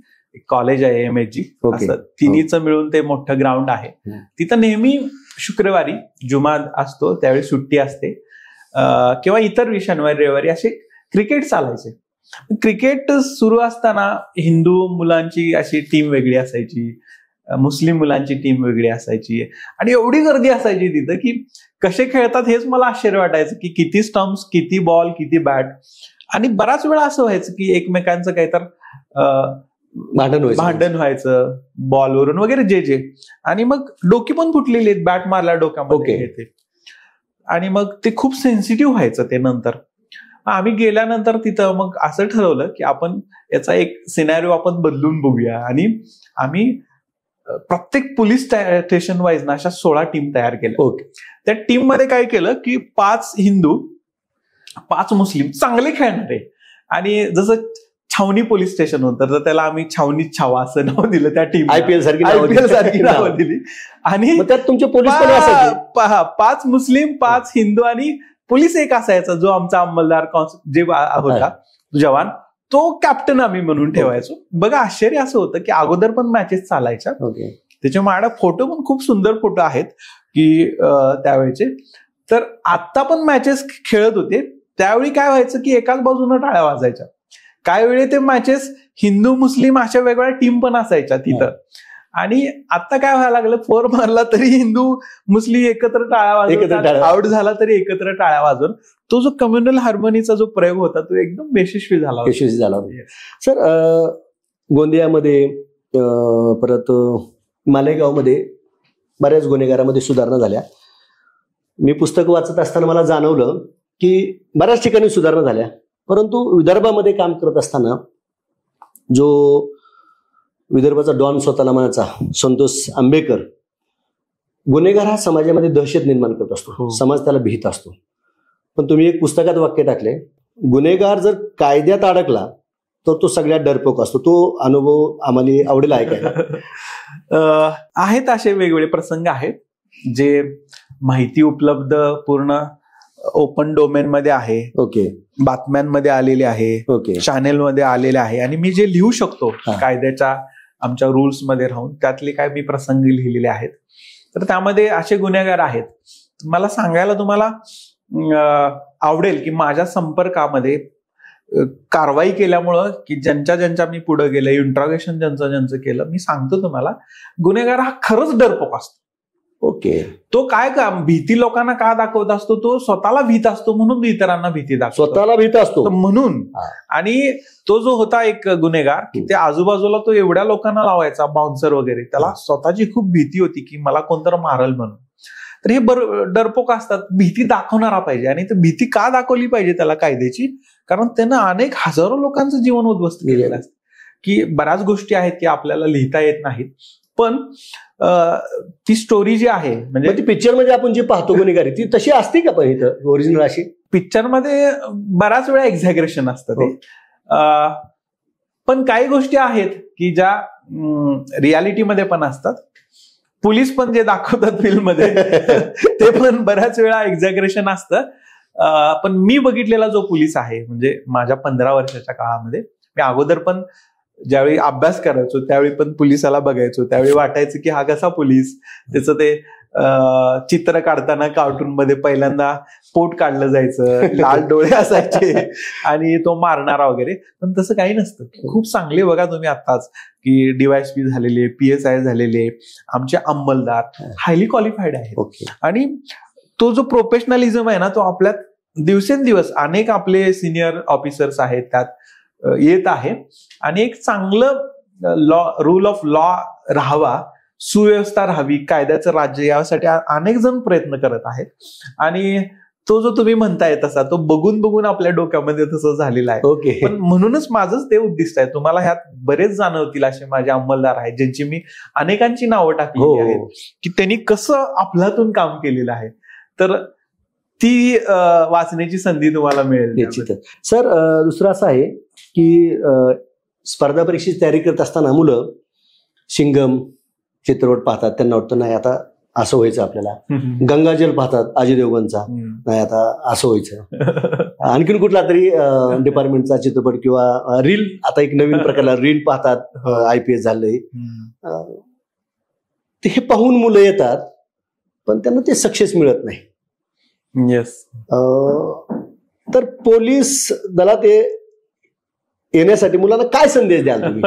कॉलेज आहे MSG. असं तिन्हीचं मिळून ते मोठं ग्राउंड आहे. तिथं नेहमी शुक्रवारी जुमा असतो त्यावेळी सुट्टी असते किंवा इतर शनिवारी रविवारी असे क्रिकेट चालायचे. क्रिकेट सुरू असताना हिंदू मुलांची अशी टीम वेगळी असायची, मुस्लिम मुलांची टीम वेगळी असायची आणि एवढी गर्दी असायची तिथं की कसे खेळतात हेच मला आश्चर्य वाटायचं की किती स्टंप्स, किती बॉल, किती बॅट. आणि बराच वेळा असं व्हायचं की एकमेकांचं काहीतर भांडण व्हायचं बॉलवरून वगैरे जे. आणि मग डोकी पण फुटलेली आहेत, बॅट मारला डोक्यामध्ये. आणि मग ते खूप सेन्सिटिव्ह व्हायचं ते. नंतर आम्ही गेल्यानंतर तिथं मग असं ठरवलं की आपण याचा एक सिनॅरिओ आपण बदलून बघूया. आणि आम्ही प्रत्येक पोलीस स्टेशन वाईज ना अशा 16 टीम तयार केल्या. त्या टीम मध्ये काय केलं की 5 हिंदू 5 मुस्लिम चांगले खेळणारे. आणि जसं छावणी पोलीस स्टेशन होतं तर त्याला आम्ही छावणी छावा असं नाव दिलं त्या टीम. IPL सारखी नाव दिली. आणि त्यात तुमचे पोलीस 5 मुस्लिम 5 हिंदू आणि पोलीस एक असायचा जो आमचा अंमलदार जे होता जवान, तो कॅप्टन आम्ही म्हणून ठेवायचो. बघा आश्चर्य असं होतं की अगोदर पण मॅचेस चालायच्या. त्याच्या माझ्या फोटो पण खूप सुंदर फोटो आहेत की त्यावेळेचे. तर आता पण मॅचेस खेळत होते त्यावेळी काय व्हायचं की एकाच बाजूनं टाळ्या वाजायच्या. काही वेळी ते मॅचेस हिंदू मुस्लिम अशा वेगवेगळ्या टीम पण असायच्या तिथं. आणि आता काय व्हायला लागलं, 4 मारला तरी हिंदू मुस्लिम एकत्र टाळ्या वाजवतात, आउट झाला तरी एकत्र टाळ्या वाजवून तो जो कम्युनल हार्मोनीचा जो प्रयोग होता तो एकदम यशस्वी झाला. सर गोंदियामध्ये परत मालेगावमध्ये बऱ्याच गुन्हेगारामध्ये सुधारणा झाल्या. मी पुस्तक वाचत असताना मला जाणवलं की बऱ्याच ठिकाणी सुधारणा झाल्या, परंतु विदर्भामध्ये काम करत असताना जो विदर्भाचा डॉन स्वतःला म्हणायचा संतोष आंबेकर, गुन्हेगार हा समाजामध्ये दहशत निर्माण करत असतो, समाज त्याला भीत असतो. पण तुम्ही एक पुस्तकात वाक्य टाकले, गुन्हेगार जर कायद्यात अडकला तर तो सगळ्यात डरपोक असतो. तो अनुभव आम्हाला आवडेल ऐकायला. आहेत असे वेगवेगळे प्रसंग आहेत जे माहिती उपलब्ध पूर्ण ओपन डोमेन मध्ये आहे. बातम्यांमध्ये आलेले आहे, चॅनेलमध्ये आलेले आहे. आणि मी जे लिहू शकतो कायद्याच्या आमच्या रूल्स मध्ये राहून त्यातले काय मी प्रसंग लिहिलेले आहेत. तर त्यामध्ये असे गुन्हेगार आहेत. मला सांगायला तुम्हाला आवडेल की माझ्या संपर्कामध्ये कारवाई केल्यामुळं की ज्यांच्या मी पुढे गेलं, इंट्रॉगेशन ज्यांचं केलं, मी सांगतो तुम्हाला गुन्हेगार हा खरंच डरपोक असतो. तो काय भीती लोकांना का दाखवत असतो, तो स्वतःला भीत असतो म्हणून इतरांना भीती दाखवतो, स्वतःला भीत असतो म्हणून. आणि तो जो होता एक गुन्हेगार की ते आजूबाजूला तो एवढ्या लोकांना लावायचा, बाउन्सर वगैरे, त्याला स्वतःची खूप भीती होती की मला कोणतरी मारल म्हणून. तर हे डरपोक असतात, भीती दाखवणारा पाहिजे. आणि ती भीती का दाखवली पाहिजे त्याला कायद्याची, कारण त्यानं अनेक हजारो लोकांचं जीवन उद्ध्वस्त केलेलं असतं. की बऱ्याच गोष्टी आहेत की आपल्याला लिहिता येत नाहीत, पण ती स्टोरी जी आहे म्हणजे ती पिक्चर मध्ये आपण जी पाहतो गुन्हेगारी ती तशी असते का? पण इथं ओरिजिनल अशी पिक्चरमध्ये बऱ्याच वेळा एक्झॅगरेशन असतं ते. पण काही गोष्टी आहेत की ज्या रियालिटीमध्ये पण असतात. पोलीस पण जे दाखवतात फिल्ममध्ये ते पण बऱ्याच वेळा एक्झॅगरेशन असतं. पण मी बघितलेला जो पोलीस आहे म्हणजे माझ्या 15 वर्षाच्या काळामध्ये, मी अगोदर पण ज्यावेळी अभ्यास करायचो त्यावेळी पण पोलिसाला बघायचो, त्यावेळी वाटायचं की हा कसा पोलीस, त्याचं ते चित्र काढताना कार्टून मध्ये पहिल्यांदा पोट काढलं जायचं, लाल डोळे असायचे आणि तो मारणारा वगैरे. पण तसं काही नसतं. खूप चांगले बघा तुम्ही आताच की DYSP झालेले, PSI झालेले आमचे अंमलदार हायली क्वालिफाईड आहेत. आणि तो जो प्रोफेशनलिझम आहे ना, तो आपल्यात दिवसेंदिवस अनेक आपले सिनियर ऑफिसर्स आहेत त्यात येत आहे. आणि एक चांगलं रूल ऑफ लॉ राहावा, सुव्यवस्था राहावी, कायद्याचं राज्य यासाठी अनेक जण प्रयत्न करत आहेत. आणि तो जो तुम्ही म्हणताय तसा तो बघून बघून आपल्या डोक्यामध्ये तसं झालेला आहे. पण म्हणूनच माझंच ते उद्दिष्ट आहे. तुम्हाला ह्यात बरेच जाणवतील असे माझे अंमलदार आहेत ज्यांची मी अनेकांची नावं टाकली आहेत की त्यांनी कसं आपल्यातून काम केलेलं आहे. तर ती वाचण्याची संधी तुम्हाला मिळेल निश्चितच. सर, दुसरं असं आहे की स्पर्धा परीक्षेची तयारी करत असताना मुलं सिंघम चित्रपट पाहतात, त्यांना वाटतं नाही आता असं व्हायचं आपल्याला. गंगाजल पाहतात अजय देवगणचा, नाही आता असं व्हायचं. आणखीन कुठला तरी डिपार्टमेंटचा चित्रपट किंवा रील, आता एक नवीन प्रकारला रील पाहतात, IPS झालंय. हे पाहून मुलं येतात पण त्यांना ते सक्सेस मिळत नाही. येस. तर पोलीस दलात येण्यासाठी मुलांना काय संदेश द्याल तुम्ही?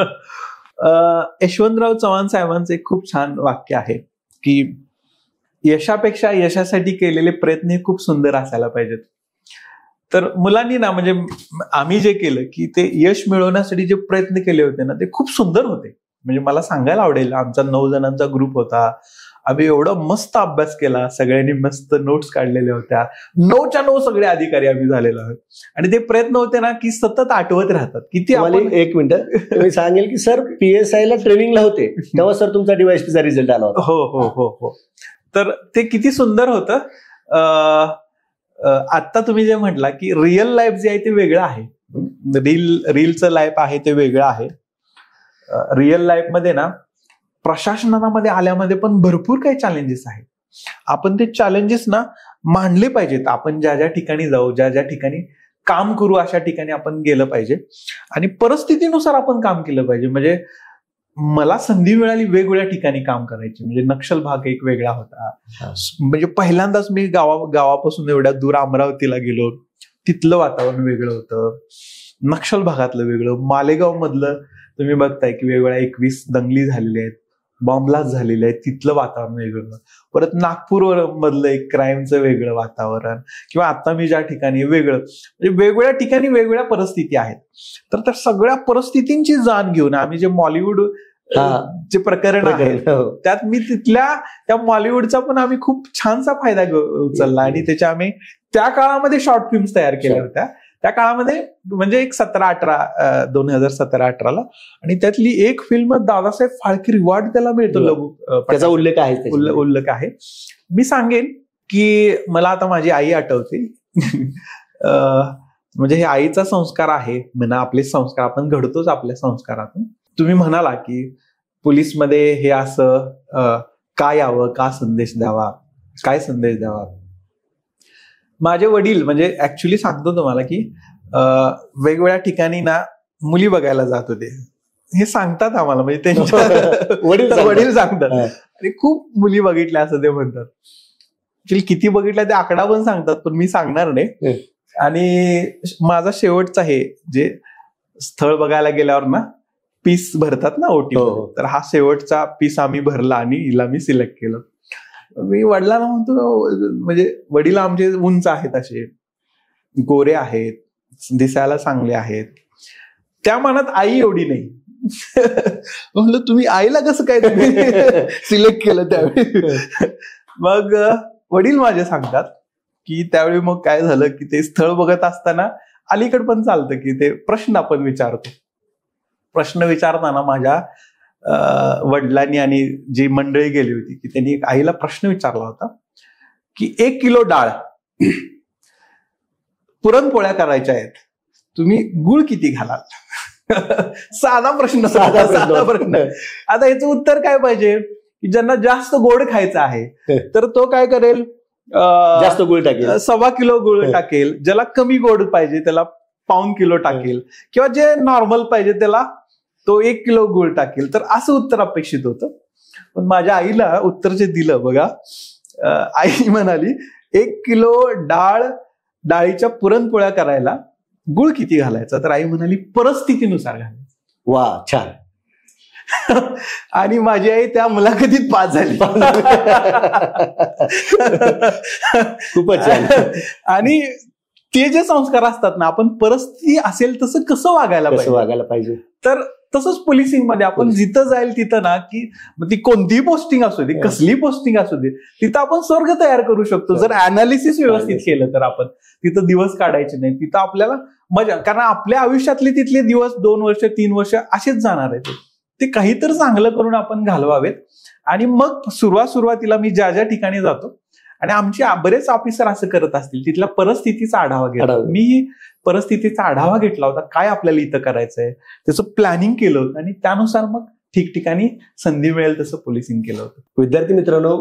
यशवंतराव चव्हाण साहेबांचं एक खूप छान वाक्य आहे की यशापेक्षा यशासाठी केलेले प्रयत्न हे खूप सुंदर असायला पाहिजेत. तर मुलांनी ना, म्हणजे आम्ही जे केलं की ते यश मिळवण्यासाठी जे प्रयत्न केले होते ना, ते खूप सुंदर होते. म्हणजे मला सांगायला आवडेल, आमचा 9 जणांचा ग्रुप होता. आम्ही एवढा मस्त अभ्यास केला, सगळ्यांनी मस्त नोट्स काढलेल्या होत्या. 9च्या 9 सगळे अधिकारी आम्ही झालेलो आहोत. आणि ते प्रयत्न होते ना की सतत आठवत राहतात. किती आपण एक मिनिट मी सांगेल की सर PSI ला ट्रेनिंगला होते तेव्हा सर तुमचा DYSPचा रिझल्ट आला होता. हो हो हो हो. तर ते किती सुंदर होतं. आता तुम्ही जे म्हटला की रिअल लाईफ जे आहे ते वेगळं आहे. रीलचं लाईफ आहे ते वेगळं आहे. रिअल लाईफ मध्ये ना, प्रशासनामध्ये आल्यामध्ये पण भरपूर काही चॅलेंजेस आहेत. आपण ते चॅलेंजेस ना मांडले पाहिजेत. आपण ज्या ज्या ठिकाणी जाऊ, ज्या ज्या ठिकाणी काम करू, अशा ठिकाणी आपण गेलं पाहिजे आणि परिस्थितीनुसार आपण काम केलं पाहिजे. म्हणजे मला संधी मिळाली वेगवेगळ्या ठिकाणी काम करायची. म्हणजे नक्षल भाग एक वेगळा होता. म्हणजे पहिल्यांदाच मी गावापासून एवढ्या दूर अमरावतीला गेलो. तिथलं वातावरण वेगळं होतं, नक्षल भागातलं वेगळं. मालेगाव मधलं तुम्ही बघताय की वेगवेगळ्या 21 दंगली झालेल्या आहेत, बॉम्बलास्ट झालेले आहेत, तिथलं वातावरण वेगळं. परत नागपूर मधलं एक क्राईमचं वेगळं वातावरण, किंवा आता मी ज्या ठिकाणी वेगळं. म्हणजे वेगवेगळ्या ठिकाणी वेगवेगळ्या परिस्थिती आहेत. तर त्या सगळ्या परिस्थितींची जाण घेऊन आम्ही जे मॉलिवूड जे प्रकरण आहे त्यात मी त्या मॉलिवूडचा पण आम्ही खूप छानसा फायदा उचलला. आणि त्याच्या आम्ही त्या काळामध्ये शॉर्ट फिल्म्स तयार केल्या होत्या. त्या काळामध्ये म्हणजे एक 2017-18 ला. आणि त्यातली एक फिल्म दादासाहेब फाळके रिवॉर्ड त्याला मिळतो, लघु, त्याचा उल्लेख आहे. मी सांगेन की मला आता माझी आई आठवते. म्हणजे हे आईचा संस्कार आहे म्हणा. आपले संस्कार आपण घडतोच आपल्या संस्कारातून. तुम्ही म्हणाला की पोलीसमध्ये हे असं का यावं, का संदेश द्यावा, काय संदेश द्यावा. माझे वडील, म्हणजे ऍक्च्युली सांगतो तुम्हाला की वेगवेगळ्या ठिकाणी ना मुली बघायला जात होते. हे सांगतात आम्हाला, म्हणजे त्यांच्या वडील सांगतात. आणि खूप मुली बघितल्या असं ते म्हणतात. ऍक्च्युली किती बघितल्या ते आकडा पण सांगतात, पण मी सांगणार नाही. आणि माझा शेवटचा हे जे स्थळ बघायला गेल्यावर ना पीस भरतात ना OT, तर हा शेवटचा पीस आम्ही भरला आणि हिला मी सिलेक्ट केलं. मी वडिलांना म्हणतो, म्हणजे वडील आमचे उंच आहेत, असे गोरे आहेत, दिसायला चांगले आहेत. त्या मनात आई एवढी नाही. म्हणलं तुम्ही आईला कसं काय तुम्ही सिलेक्ट केलं त्यावेळी. मग वडील माझे सांगतात की त्यावेळी मग काय झालं की ते स्थळ बघत असताना अलीकड पण चालतं की ते प्रश्न आपण विचारतो. प्रश्न विचारताना माझ्या वडिलांनी आणि जी मंडळी गेली होती की त्यांनी एक आईला प्रश्न विचारला होता की 1 किलो डाळ, पुरणपोळ्या करायच्या आहेत, तुम्ही गुळ किती घालाल? साधा प्रश्न. आता याचं उत्तर काय पाहिजे की ज्यांना जास्त गोड खायचं आहे तर तो काय करेल, जास्त गुळ टाकेल, 1.25 किलो गुळ टाकेल. ज्याला कमी गोड पाहिजे त्याला 1.25 किलो टाकेल, किंवा जे नॉर्मल पाहिजे त्याला तो 1 किलो गुळ टाकेल. तर असं उत्तर अपेक्षित होतं. पण माझ्या आईला उत्तर जे दिलं बघा, आई म्हणाली 1 किलो डाळीच्या पुरणपोळ्या करायला गुळ किती घालायचा? तर आई म्हणाली परिस्थितीनुसार घालायचं. वा, छान. आणि माझी आई त्या मुलाखतीत पास झाली. खूपच छान. आणि ते जे संस्कार असतात ना, आपण परिस्थिती असेल तसं कसं वागायला पाहिजे. तर तसंच पोलिसिंग मध्ये आपण जिथं जाईल तिथं ना, की ती कोणतीही पोस्टिंग असू दे, कसली पोस्टिंग असू दे, तिथं आपण स्वर्ग तयार करू शकतो जर अनालिसिस व्यवस्थित केलं तर. आपण तिथं दिवस काढायचे नाही, तिथं आपल्याला मजा, कारण आपल्या आयुष्यातले तिथले दिवस 2 वर्ष 3 वर्ष असेच जाणार आहेत. ते काहीतरी चांगलं करून आपण घालवावेत. आणि मग सुरुवातीला मी ज्या ज्या ठिकाणी जातो आणि आमचे बरेच ऑफिसर असं करत असतील, तिथल्या परिस्थितीचा आढावा घेतो. मी परिस्थितीचा आढावा घेतला होता, काय आपल्याला इथं करायचंय, त्याचं प्लॅनिंग केलं होतं आणि त्यानुसार मग ठिकठिकाणी संधी मिळेल तसं पोलिसिंग केलं होतं. विद्यार्थी मित्रांनो,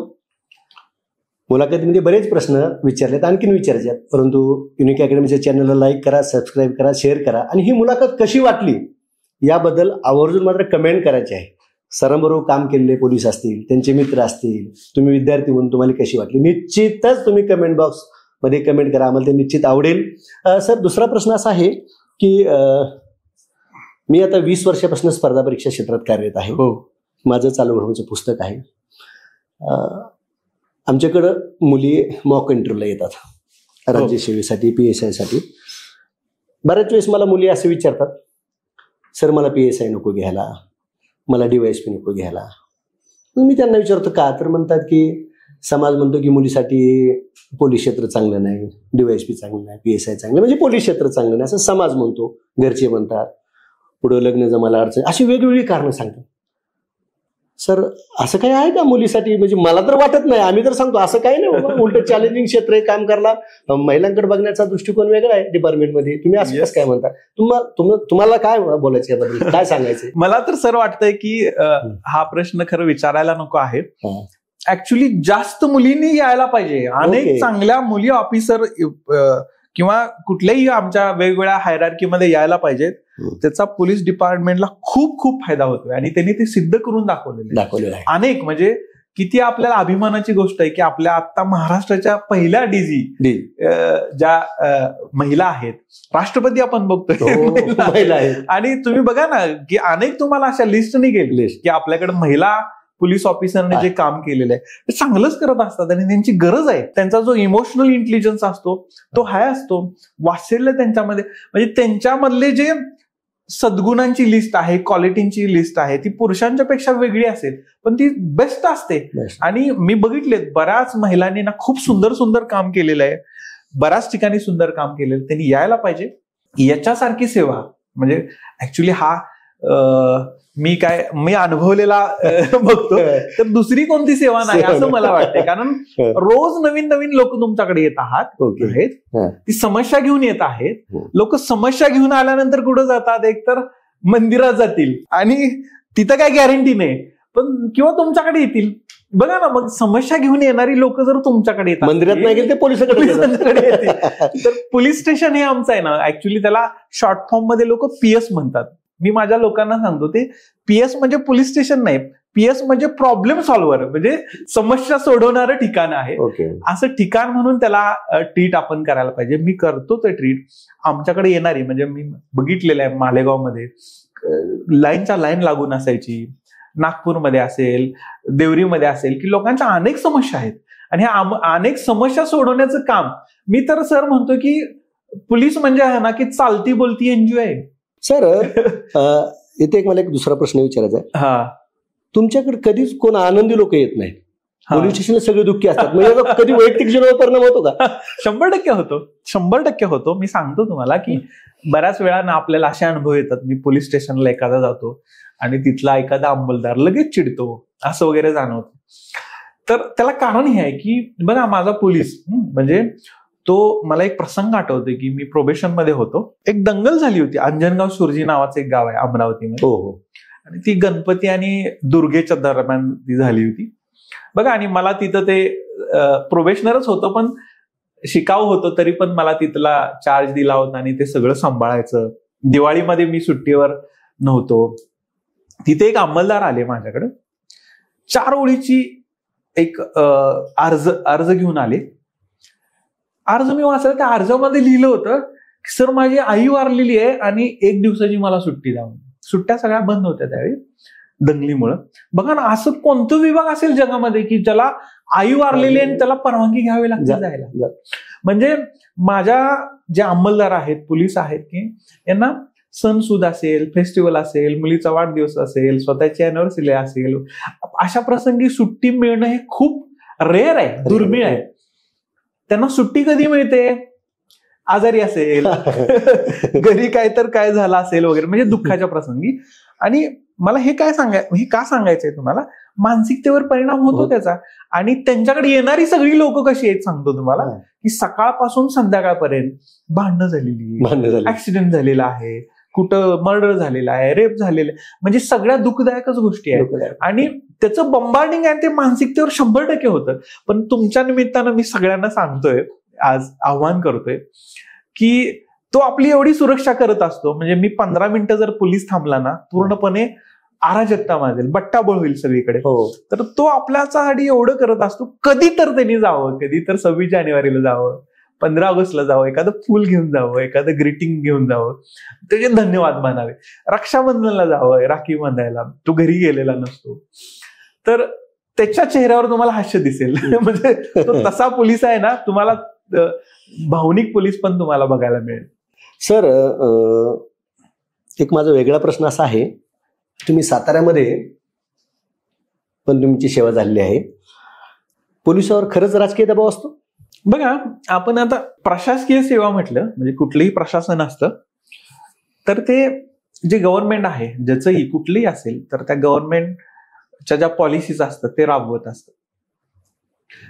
मुलाखतीमध्ये बरेच प्रश्न विचारलेत, आणखीन विचारायचे आहेत, परंतु युनिक अकॅडमीच्या चॅनलला लाईक करा, सबस्क्राईब करा, शेअर करा. आणि ही मुलाखत कशी वाटली याबद्दल आवर्जून मात्र कमेंट करायची आहे. सरांबरोबर काम केलेले पोलीस असतील, त्यांचे मित्र असतील, तुम्ही विद्यार्थी म्हणून तुम्हाला कशी वाटली, निश्चितच तुम्ही कमेंट बॉक्स मध्ये कमेंट करा, आम्हाला ते निश्चित आवडेल. सर, दुसरा प्रश्न असा आहे की मी आता 20 वर्षापासून स्पर्धा परीक्षा क्षेत्रात कार्यरत आहे. माझं चालू घडवण्याचं पुस्तक आहे. आमच्याकडं मुली मॉक इंटरव्ह्यूला येतात राज्यसेवेसाठी, PSI साठी. बऱ्याच वेळेस मला मुली असे विचारतात, सर मला PSI नको घ्यायला, मला DYSP नको घ्यायला. मग मी त्यांना विचारतो का, तर म्हणतात की समाज म्हणतो की मुलीसाठी पोलीस क्षेत्र चांगलं नाही, DYSP चांगलं नाही, PSI चांगलं म्हणजे पोलीस क्षेत्र चांगलं नाही असं समाज म्हणतो, घरचे म्हणतात, पुढं लग्न जमायला अडचण, अशी वेगवेगळी कारणं सांगतात. सर, असं काही आहे का मुलीसाठी? म्हणजे मला तर वाटत नाही. आम्ही तर सांगतो असं काही नाही बाबा, उलट चॅलेंजिंग क्षेत्र आहे, काम करायला महिलांकडे बघण्याचा दृष्टिकोन वेगळा आहे डिपार्टमेंटमध्ये. तुम्ही असं कसं काय म्हणता? तुम्हाला काय बोलायचं याबद्दल, काय सांगायचं? मला तर सर वाटतंय की हा प्रश्न खरं विचारायला नको आहे. ऍक्च्युली जास्त मुलींनी यायला पाहिजे. अनेक चांगल्या मुली ऑफिसर किंवा कुठल्याही आमच्या वेगवेगळ्या हायरार्कीमध्ये यायला पाहिजेत. त्याचा पोलीस डिपार्टमेंटला खूप खूप फायदा होतोय आणि त्यांनी ते सिद्ध करून दाखवलेलं आहे. अनेक म्हणजे किती आपल्याला अभिमानाची गोष्ट आहे की आपल्या आता महाराष्ट्राच्या पहिल्या DG ज्या महिला आहेत, राष्ट्रपती आपण बघतोय महिला आहेत. आणि तुम्ही बघा ना की अनेक तुम्हाला अशा लिस्ट निघेल की आपल्याकडे महिला पोलीस ऑफिसरने जे काम केलेलं आहे ते चांगलंच करत असतात आणि त्यांची गरज आहे. त्यांचा जो इमोशनल इंटेलिजन्स असतो तो हाय असतो, वाचलेलं त्यांच्यामध्ये, म्हणजे त्यांच्यामधले जे सद्गुणांची लिस्ट आहे, क्वालिटींची लिस्ट आहे, ती पुरुषांच्या पेक्षा वेगळी असेल पण ती बेस्ट असते. आणि मी बघितले बऱ्याच महिलांनी ना खूप सुंदर सुंदर काम केलेलं आहे, बऱ्याच ठिकाणी सुंदर काम केलेलं. त्यांनी यायला पाहिजे. याच्यासारखी सेवा म्हणजे ऍक्च्युली हा मी अनुभवलेला बघतो तर दुसरी कोणती सेवा नाही असं मला वाटतं. कारण रोज नवीन नवीन लोक तुमच्याकडे येत आहेत, ती समस्या घेऊन येत आहेत. लोक समस्या घेऊन आल्यानंतर कुठं जातात, एकतर मंदिरात जातील आणि तिथं काय गॅरंटी नाही, पण किंवा तुमच्याकडे येतील. बघा ना, मग समस्या घेऊन येणारी लोक जर तुमच्याकडे येतात, मंदिरात नाही गेले ते पोलिसांकडे येतील. तर पोलीस स्टेशन हे आमचं आहे ना, ऍक्च्युली त्याला शॉर्ट फॉर्म मध्ये लोक PS म्हणतात. मी माझ्या लोकांना सांगतो ते PS म्हणजे पोलीस स्टेशन नाही, PS म्हणजे प्रॉब्लेम सॉल्व्हर, म्हणजे समस्या सोडवणारं ठिकाण आहे. असं ठिकाण म्हणून त्याला ट्रीट आपण करायला पाहिजे. मी करतो ते ट्रीट. आमच्याकडे येणारी म्हणजे मी बघितलेलं आहे मालेगावमध्ये लाईनच्या लाईन लागून असायची, नागपूरमध्ये असेल, देवरीमध्ये असेल, की लोकांच्या अनेक समस्या आहेत आणि ह्या अनेक समस्या सोडवण्याचं काम मी तर सर म्हणतो की पोलीस म्हणजे आहे ना की चालती बोलती NGO आहे. सर, इथे मला एक दुसरा प्रश्न विचारायचा आहे. तुमच्याकडे कधीच कोण आनंदी लोक येत नाहीत, पोलीस स्टेशनला सगळे दुःखी असतात, म्हणजे कधी वैयक्तिक जीवनावर परिणाम होतो का? 100% होतो. मी सांगतो तुम्हाला की बऱ्याच वेळा ना आपल्याला असे अनुभव येतात. मी पोलीस स्टेशनला एखादा जातो आणि तिथला एखादा अंमलदार लगेच चिडतो, असं वगैरे जाणवतं. तर त्याला कारण हे आहे की बघा, माझा पोलीस म्हणजे तो, मला एक प्रसंग आठवतोय की मी प्रोबेशन मध्ये होतो, एक दंगल झाली होती. अंजनगाव सुरजी नावाचं एक गाव आहे अमरावतीमध्ये. आणि ती गणपती आणि दुर्गेच्या दरम्यान ती झाली होती बघा. आणि मला तिथं ते प्रोबेशनरच होतं पण शिकाऊ होतं, तरी पण मला तिथला चार्ज दिला होता आणि ते सगळं सांभाळायचं. दिवाळीमध्ये मी सुट्टीवर नव्हतो तिथे एक अंमलदार आले माझ्याकडे, 4 ओळीची एक अर्ज घेऊन आले. अर्ज मी वाचला, त्या अर्जामध्ये लिहिलं होतं की सर माझी आई वारलेली आहे आणि 1 दिवसाची मला सुट्टी द्या. सुट्ट्या सगळ्या बंद होत्या त्यावेळी दंगलीमुळं. बघा ना, असं कोणतं विभाग असेल जगामध्ये की ज्याला आई वारलेली आहे आणि त्याला परवानगी घ्यावी लागते जायला. म्हणजे माझ्या जे अंमलदार आहेत, पोलीस आहेत, की यांना सणसूद असेल, फेस्टिवल असेल, मुलीचा वाढदिवस असेल, स्वतःची अॅनिव्हर्सरी असेल, अशा प्रसंगी सुट्टी मिळणं हे खूप रेअर आहे, दुर्मिळ आहे. त्यांना सुट्टी कधी मिळते? आजारी असेल, घरी काय झालं असेल वगैरे, म्हणजे दुःखाच्या प्रसंगी. आणि मला हे का सांगायचंय तुम्हाला, मानसिकतेवर परिणाम होतो त्याचा. आणि त्यांच्याकडे येणारी सगळी लोक कशी आहेत सांगतो तुम्हाला, की सकाळपासून संध्याकाळपर्यंत भांडणं झालेली, ऍक्सिडेंट झालेला आहे, कुठं मर्डर झालेला आहे, रेप झालेला आहे, म्हणजे सगळ्या दुःखदायकच गोष्टी आहेत. आणि त्याचं बंबार्डिंग आहे ते मानसिकतेवर 100% होतं. पण तुमच्या निमित्तानं मी सगळ्यांना सांगतोय, आज आव्हान करतोय की तो आपली एवढी सुरक्षा करत असतो. म्हणजे मी 15 मिनिटं जर पोलीस थांबला ना, पूर्णपणे अराजकता माजेल, बट्टाबोळ होईल सगळीकडे. तर तो आपल्यासाठी एवढं करत असतो. कधी तर त्यांनी जावं, कधी तर 26 जानेवारीला जावं, 15 ऑगस्टला जावं, एखादं फूल घेऊन जावं, एखादं ग्रीटिंग घेऊन जावं, त्याचे धन्यवाद मानावे. रक्षाबंधनला जावं, राखी बांधायला, तो घरी गेलेला नसतो, तर त्याच्या चेहऱ्यावर तुम्हाला हास्य दिसेल. म्हणजे तो तसा पोलीस आहे ना, तुम्हाला भावनिक पोलीस पण तुम्हाला बघायला मिळेल. सर, एक माझा वेगळा प्रश्न असा आहे, तुम्ही साताऱ्यामध्ये पण तुमची सेवा झालेली आहे, पोलिसावर खरंच राजकीय दबाव असतो? बघा, आपण आता प्रशासकीय सेवा म्हटलं म्हणजे कुठलंही प्रशासन असतं, तर ते जे गव्हर्नमेंट आहे, ज्याचंही कुठलंही असेल, तर त्या गव्हर्नमेंटच्या ज्या पॉलिसीज असतात ते राबवत असतं,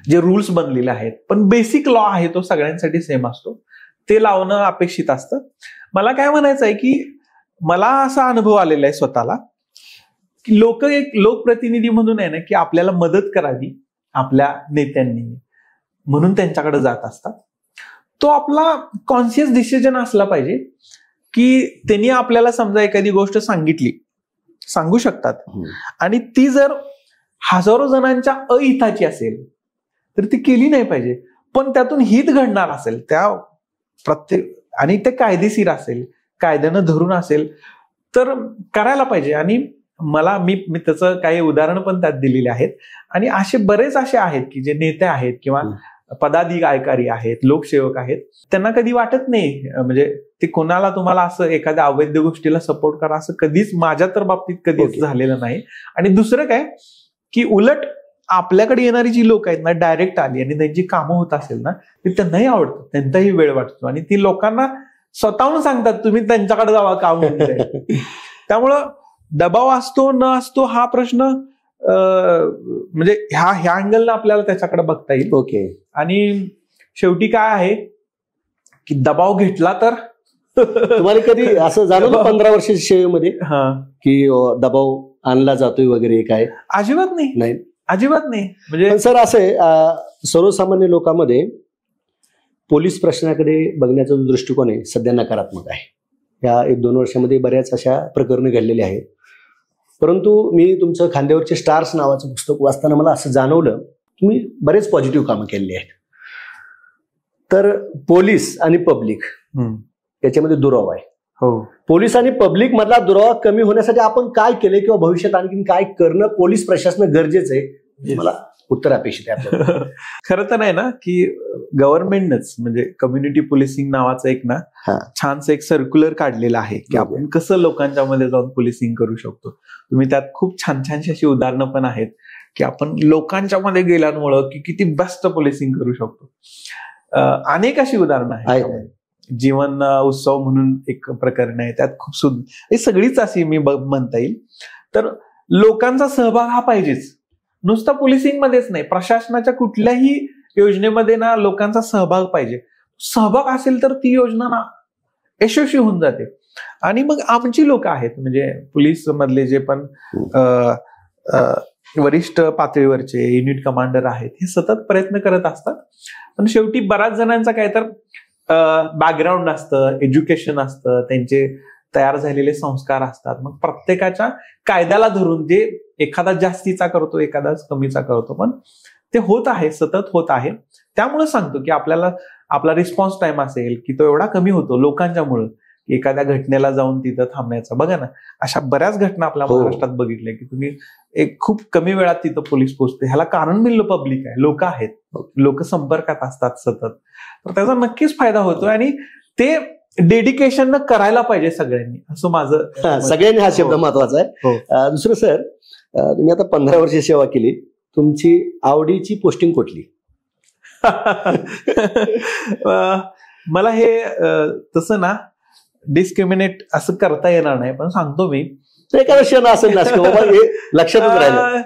जे रूल्स बनलेले आहेत. पण बेसिक लॉ आहे तो सगळ्यांसाठी सेम असतो, ते लावणं अपेक्षित असतं. मला काय म्हणायचं आहे की मला असा अनुभव आलेला आहे स्वतःला, की एक लोकप्रतिनिधी म्हणून आहे ना, की आपल्याला मदत करावी आपल्या नेत्यांनी म्हणून त्यांच्याकडे जात असतात. तो आपला कॉन्शियस डिसिजन असला पाहिजे की त्यांनी आपल्याला समजा एखादी गोष्ट सांगू शकतात आणि ती जर हजारो जणांच्या अहिताची असेल तर ती केली नाही पाहिजे. पण त्यातून हित घडणार असेल त्या प्रत्येक, आणि ते कायदेशीर असेल, कायद्यानं धरून असेल, तर करायला पाहिजे. आणि मी त्याचं काही उदाहरणं पण त्यात दिलेली आहेत. आणि बरेच असे आहेत की जे नेते आहेत किंवा पदाधिकारी आहेत, लोकसेवक आहेत, त्यांना कधी वाटत नाही, म्हणजे ते कोणाला तुम्हाला असं एखाद्या अवैध गोष्टीला सपोर्ट करा असं कधीच, माझ्या तर बाबतीत कधीच झालेलं नाही. आणि दुसरं काय की उलट आपल्याकडे येणारी जी लोक आहेत ना, डायरेक्ट आली आणि त्यांची कामं होत असेल ना, ते त्यांनाही आवडतं, त्यांचाही वेळ वाटतो आणि ती लोकांना स्वतःहून सांगतात तुम्ही त्यांच्याकडे जावा, काम होईल. त्यामुळं दबाव असतो न असतो हा प्रश्न म्हणजे ह्या अँगलला आपल्याला त्याच्याकडे बघता येईल. ओके. आणि शेवटी काय आहे की दबाव घेतला तर तुम्हाला कधी असं जाणवलं 15 वर्षाच्या सेवेमध्ये की दबाव आणला जातोय वगैरे? काय? अजिबात नाही, अजिबात नाही. म्हणजे सर, असं आहे, सर्वसामान्य लोकांमध्ये पोलीस प्रश्नाकडे बघण्याचा जो दृष्टिकोन आहे सध्या नकारात्मक आहे. या 1-2 वर्षामध्ये बऱ्याच अशा प्रकरणे घडलेली आहेत. परंतु मी तुमचं खांद्यावरचे स्टार्स नावाचं पुस्तक वाचताना मला असं जाणवलं तुम्ही बरेच पॉझिटिव्ह कामं केलेली आहेत. तर पोलीस आणि पब्लिक याच्यामध्ये दुरावा आहे. पोलीस आणि पब्लिक मधला दुरावा कमी होण्यासाठी आपण काय केले किंवा भविष्यात आणखी काय करणं पोलीस प्रशासन गरजेचं आहे, मला उत्तर अपेक्षित आहे आपल्याला. खरं तर नाही ना की गव्हर्नमेंटनंच म्हणजे कम्युनिटी पोलिसिंग नावाचं एक ना छानसं एक सर्क्युलर काढलेलं आहे की आपण कसं लोकांच्या मध्ये जाऊन पोलिसिंग करू शकतो. तुम्ही त्यात खूप छान छानशी अशी उदाहरणं पण आहेत की आपण लोकांच्या मध्ये गेल्यामुळं की किती बेस्ट पोलिसिंग करू शकतो. अनेक अशी उदाहरणं आहेत. जीवन उत्सव म्हणून एक प्रकरण आहे, त्यात खूप हे सगळीच अशी मी म्हणता येईल. तर लोकांचा सहभाग हा पाहिजेच, नुसता पोलिसिंग मध्येच नाही, प्रशासनाच्या कुठल्याही योजनेमध्ये ना लोकांचा सहभाग पाहिजे. सहभाग असेल तर ती योजना ना यशस्वी होऊन जाते. आणि मग आमची लोक आहेत म्हणजे पोलीस मधले जे पण वरिष्ठ पातळीवरचे युनिट कमांडर आहेत, हे सतत प्रयत्न करत असतात. पण शेवटी बऱ्याच जणांचा काय तर बॅकग्राऊंड असतं, एज्युकेशन असतं, त्यांचे तयार झालेले संस्कार असतात. मग प्रत्येकाच्या कायद्याला धरून जे एखादा जास्तीचा करतो, एखादा कमीचा करतो, पण ते होत आहे, सतत होत आहे. त्यामुळे सांगतो की आपल्याला आपला रिस्पॉन्स टाइम असेल की तो एवढा कमी होतो लोकांच्यामुळं, एखाद्या घटनेला जाऊन तिथं थांबण्याचा. बघा ना, अशा बऱ्याच घटना आपल्या महाराष्ट्रात बघितल्या की तुम्ही एक खूप कमी वेळात तिथं पोलीस पोहोचते. ह्याला कारण मिळलं पब्लिक आहे, लोक आहेत, लोक संपर्कात असतात सतत, तर त्याचा नक्कीच फायदा होतो. आणि ते डेडिकेशन करायला पाहिजे सगळ्यांनी, असं माझं. सगळ्यांनी हा शब्द महत्वाचा आहे. दुसरं सर, तुम्ही आता 15 वर्ष सेवा केली, तुमची आवडीची पोस्टिंग कुठली? मला हे तसं ना डिस्क्रिमिनेट असं करता येणार नाही, पण सांगतो मी, एखादा क्षण असेल ना बाबा हे लक्षातच राहिलं,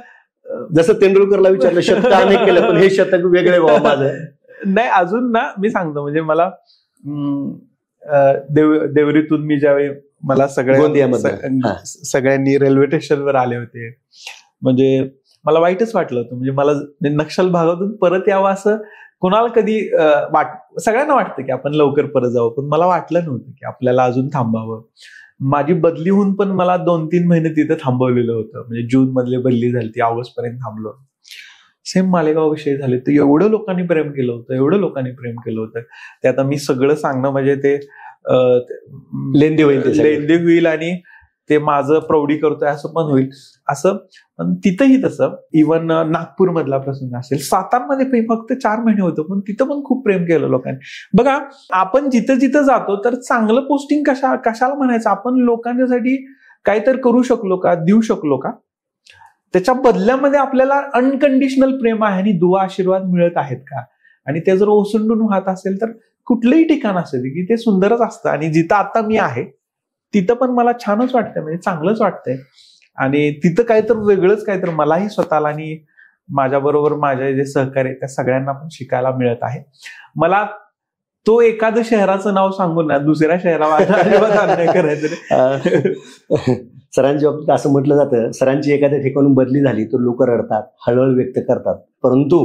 जसं तेंडुलकरला विचारलं शतक अनेक केलं पण हे शतक वेगळे बाबा माझं. नाही, अजून ना मी सांगतो, म्हणजे मला देवरीतून मी ज्यावेळी मला सगळ्यांनी रेल्वे स्टेशनवर आले होते, म्हणजे मला वाईटच वाटलं होतं. म्हणजे मला नक्षल भागातून परत यावं असं कोणाला कधी सगळ्यांना वाटतं की आपण लवकर परत जावं, पण मला वाटलं नव्हतं की आपल्याला अजून थांबावं. माझी बदली होऊन पण मला 2-3 महिने तिथं थांबवलेलं होतं. म्हणजे जून मधली बदली झाली ती ऑगस्ट पर्यंत थांबलो. सेम मालेगाव विषयी झाले, तर एवढं लोकांनी प्रेम केलं होतं. ते आता मी सगळं सांगणं म्हणजे ते लेंदी होईल आणि ते माझं प्रौढी करतोय असं पण होईल. असं पण तिथंही तसं, इव्हन नागपूर मधला प्रसंग असेल, सातारमध्ये फक्त 4 महिने होतं, पण तिथं पण खूप प्रेम केलं लोकांनी. बघा, आपण जिथं जिथं जातो तर चांगलं पोस्टिंग कशाला म्हणायचं, आपण लोकांसाठी काहीतरी करू शकलो का, देऊ शकलो का, त्याच्या बदल्यामध्ये आपल्याला अनकंडिशनल प्रेम आहे आणि दुआ आशीर्वाद मिळत आहेत का. आणि ते जर ओसंडून वाहत असेल तर कुठलंही ठिकाण असेल की ते सुंदरच असतं. आणि जिथं आता मी आहे तिथं पण मला छानच वाटतंय, म्हणजे चांगलंच वाटतंय. आणि तिथं काहीतरी वेगळंच काहीतरी मलाही स्वतःला आणि माझ्याबरोबर माझे जे सहकारी त्या सगळ्यांना पण शिकायला मिळत आहे. मला तो एखादं शहराचं नाव सांगून ना दुसऱ्या शहराला करायचं. सरांच्या बाबतीत असं म्हटलं जातं, सरांची एखाद्या ठिकाणून बदली झाली तर लोक रडतात, हळहळ व्यक्त करतात, परंतु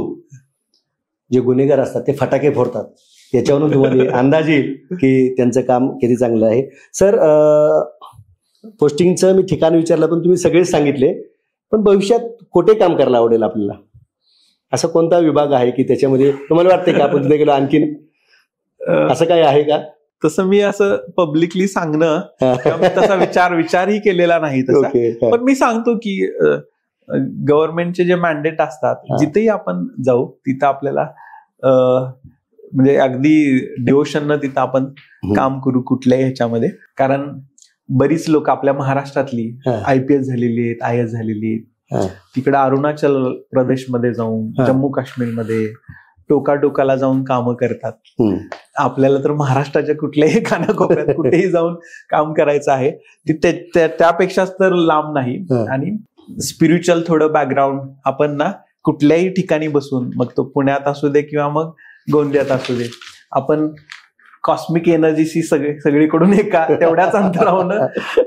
जे गुन्हेगार असतात ते फटाके फोडतात. याच्यावरून तुम्हाला अंदाज येईल की त्यांचं काम किती चांगलं आहे. सर, पोस्टिंगचं मी ठिकाण विचारलं पण तुम्ही सगळेच सांगितले, पण भविष्यात कुठे काम करायला आवडेल आपल्याला? असं कोणता विभाग आहे की त्याच्यामध्ये तुम्हाला वाटतंय की आपण तिथे गेलो आणखीन असं काही आहे का? तसं मी असं पब्लिकली सांगणं तसा विचारही केलेला नाही तसा. पण मी सांगतो की गव्हर्नमेंटचे जे मॅन्डेट असतात जिथेही आपण जाऊ तिथं आपल्याला म्हणजे अगदी डिवोशननं तिथं आपण काम करू कुठल्याही ह्याच्यामध्ये. कारण बरीच लोक आपल्या महाराष्ट्रातली IPS झालेली आहेत, IS झालेली आहेत, तिकडे अरुणाचल प्रदेशमध्ये जाऊन, जम्मू काश्मीरमध्ये टोकाटोकाला जाऊन कामं करतात. आपल्याला तर महाराष्ट्राच्या कुठल्याही कानाकोपऱ्यात कुठेही जाऊन काम करायचं आहे, त्यापेक्षाच तर लांब नाही. आणि स्पिरिच्युअल थोडं बॅकग्राऊंड आपण ना कुठल्याही ठिकाणी बसून, मग तो पुण्यात असू दे किंवा मग गोंदियात असू दे, आपण कॉस्मिक एनर्जीशी सगळीकडून एका तेवढ्याच अंतरावरून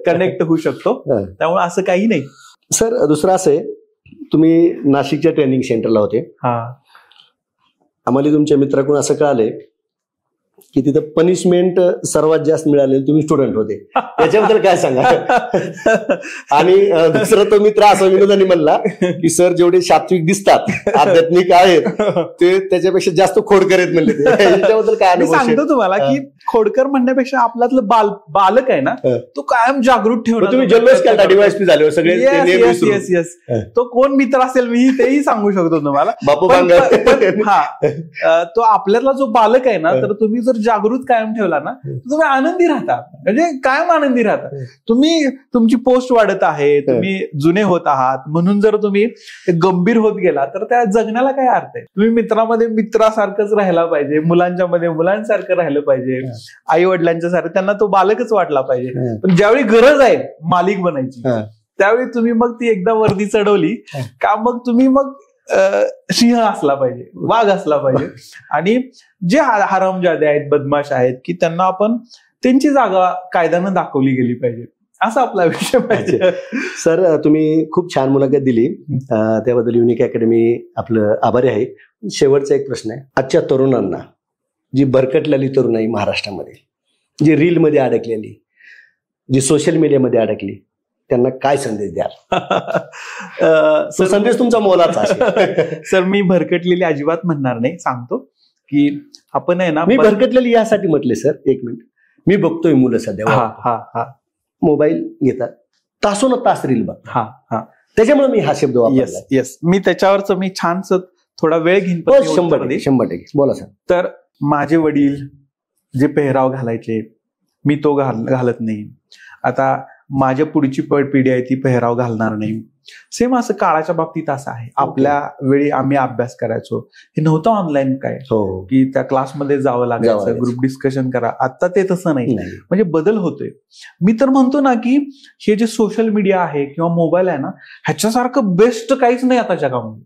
कनेक्ट होऊ शकतो. त्यामुळे असं काही नाही. सर, दुसरं असं आहे, तुम्ही नाशिकच्या ट्रेनिंग सेंटरला होते. आम्हाला तुमच्या मित्राकडून असं कळालंय की तिथं पनिशमेंट सर्वात जास्त मिळाले तुम्ही स्टुडंट होते, त्याच्याबद्दल काय सांगा? आणि दुसरा तो मित्र असं विनोदाने म्हणला की सर जेवढे सात्विक दिसतात आध्यात्मिक आहेत ते त्याच्यापेक्षा जास्त खोडकर आहेत म्हणले. त्याच्याबद्दल काय अनुभव? सांगतो तुम्हाला की खोडकर म्हणण्यापेक्षा आपल्यातलं बालक आहे ना तो कायम जागृत ठेवणार. तुम्ही जल्लोष केला DYSP झाले सगळे. येस, तो कोण मित्र असेल मी तेही सांगू शकतो तुम्हाला. बापू तो आपल्यातला जो बालक आहे ना, तर तुम्ही जर जागृत कायम ठेवला ना तुम्ही आनंदी राहता, म्हणजे कायम आनंदी राहता. तुम्ही तुमची पोस्ट वाढत आहे, तुम्ही जुने होत आहात, म्हणून जर तुम्ही गंभीर होत गेला तर त्या जगण्याला काय अर्थ आहे? तुम्ही मित्रामध्ये मित्रासारखंच राहायला पाहिजे, मुलांच्या मध्ये मुलांसारखं राहिलं पाहिजे, आई वडिलांच्या सारखं त्यांना तो बालकच वाटला पाहिजे. पण ज्यावेळी गरज आहे मालिक बनायची त्यावेळी तुम्ही मग ती एकदा वर्दी चढवली का मग तुम्ही मग सिंह असला पाहिजे, वाघ असला पाहिजे. आणि जे हरामजादे आहेत, बदमाश आहेत, की त्यांना आपण त्यांची जागा कायद्यानं दाखवली गेली पाहिजे, असा आपला विषय पाहिजे. सर, तुम्ही खूप छान मुलाखत दिली, त्याबद्दल युनिक अकॅडमी आपलं आभारी आहे. शेवटचा एक प्रश्न आहे, आजच्या तरुणांना, जी भरकटलेली तरुणाई महाराष्ट्रामध्ये, जी रीलमध्ये अडकलेली, जी सोशल मीडियामध्ये अडकली त्यांना काय संदेश द्याल? तो संदेश तुमचा मोलाचा असेल. सर मी भरकटलेली अजिबात म्हणणार नाही, सांगतो की आपण आहे ना, मी भरकटलेली यासाठी म्हटले सर, एक मिनिट, मी बघतोय मुलं सध्या मोबाईल घेतात, तासोन तास रील बघ, त्याच्यामुळे मी हा शब्द वापरला. येस, मी त्याच्यावरच मी छानस थोडा वेळ घेईन. 100% बोला सर. तर माझे वडील जे पेहराव घालायचे मी तो घालत नाही. आता माझ्या पुढची पिढी आहे ती पेहराव घालणार नाही. सेम असं काळाच्या बाबतीत असं आहे. आपल्या वेळी आम्ही अभ्यास करायचो, हे नव्हतं ऑनलाईन काय की त्या क्लासमध्ये जावं लागायचं, ग्रुप डिस्कशन करा. आता ते तसं नाही, म्हणजे बदल होतोय. मी तर म्हणतो ना की हे जे सोशल मीडिया आहे किंवा मोबाईल आहे ना, ह्याच्यासारखं बेस्ट काहीच नाही आता जगामध्ये.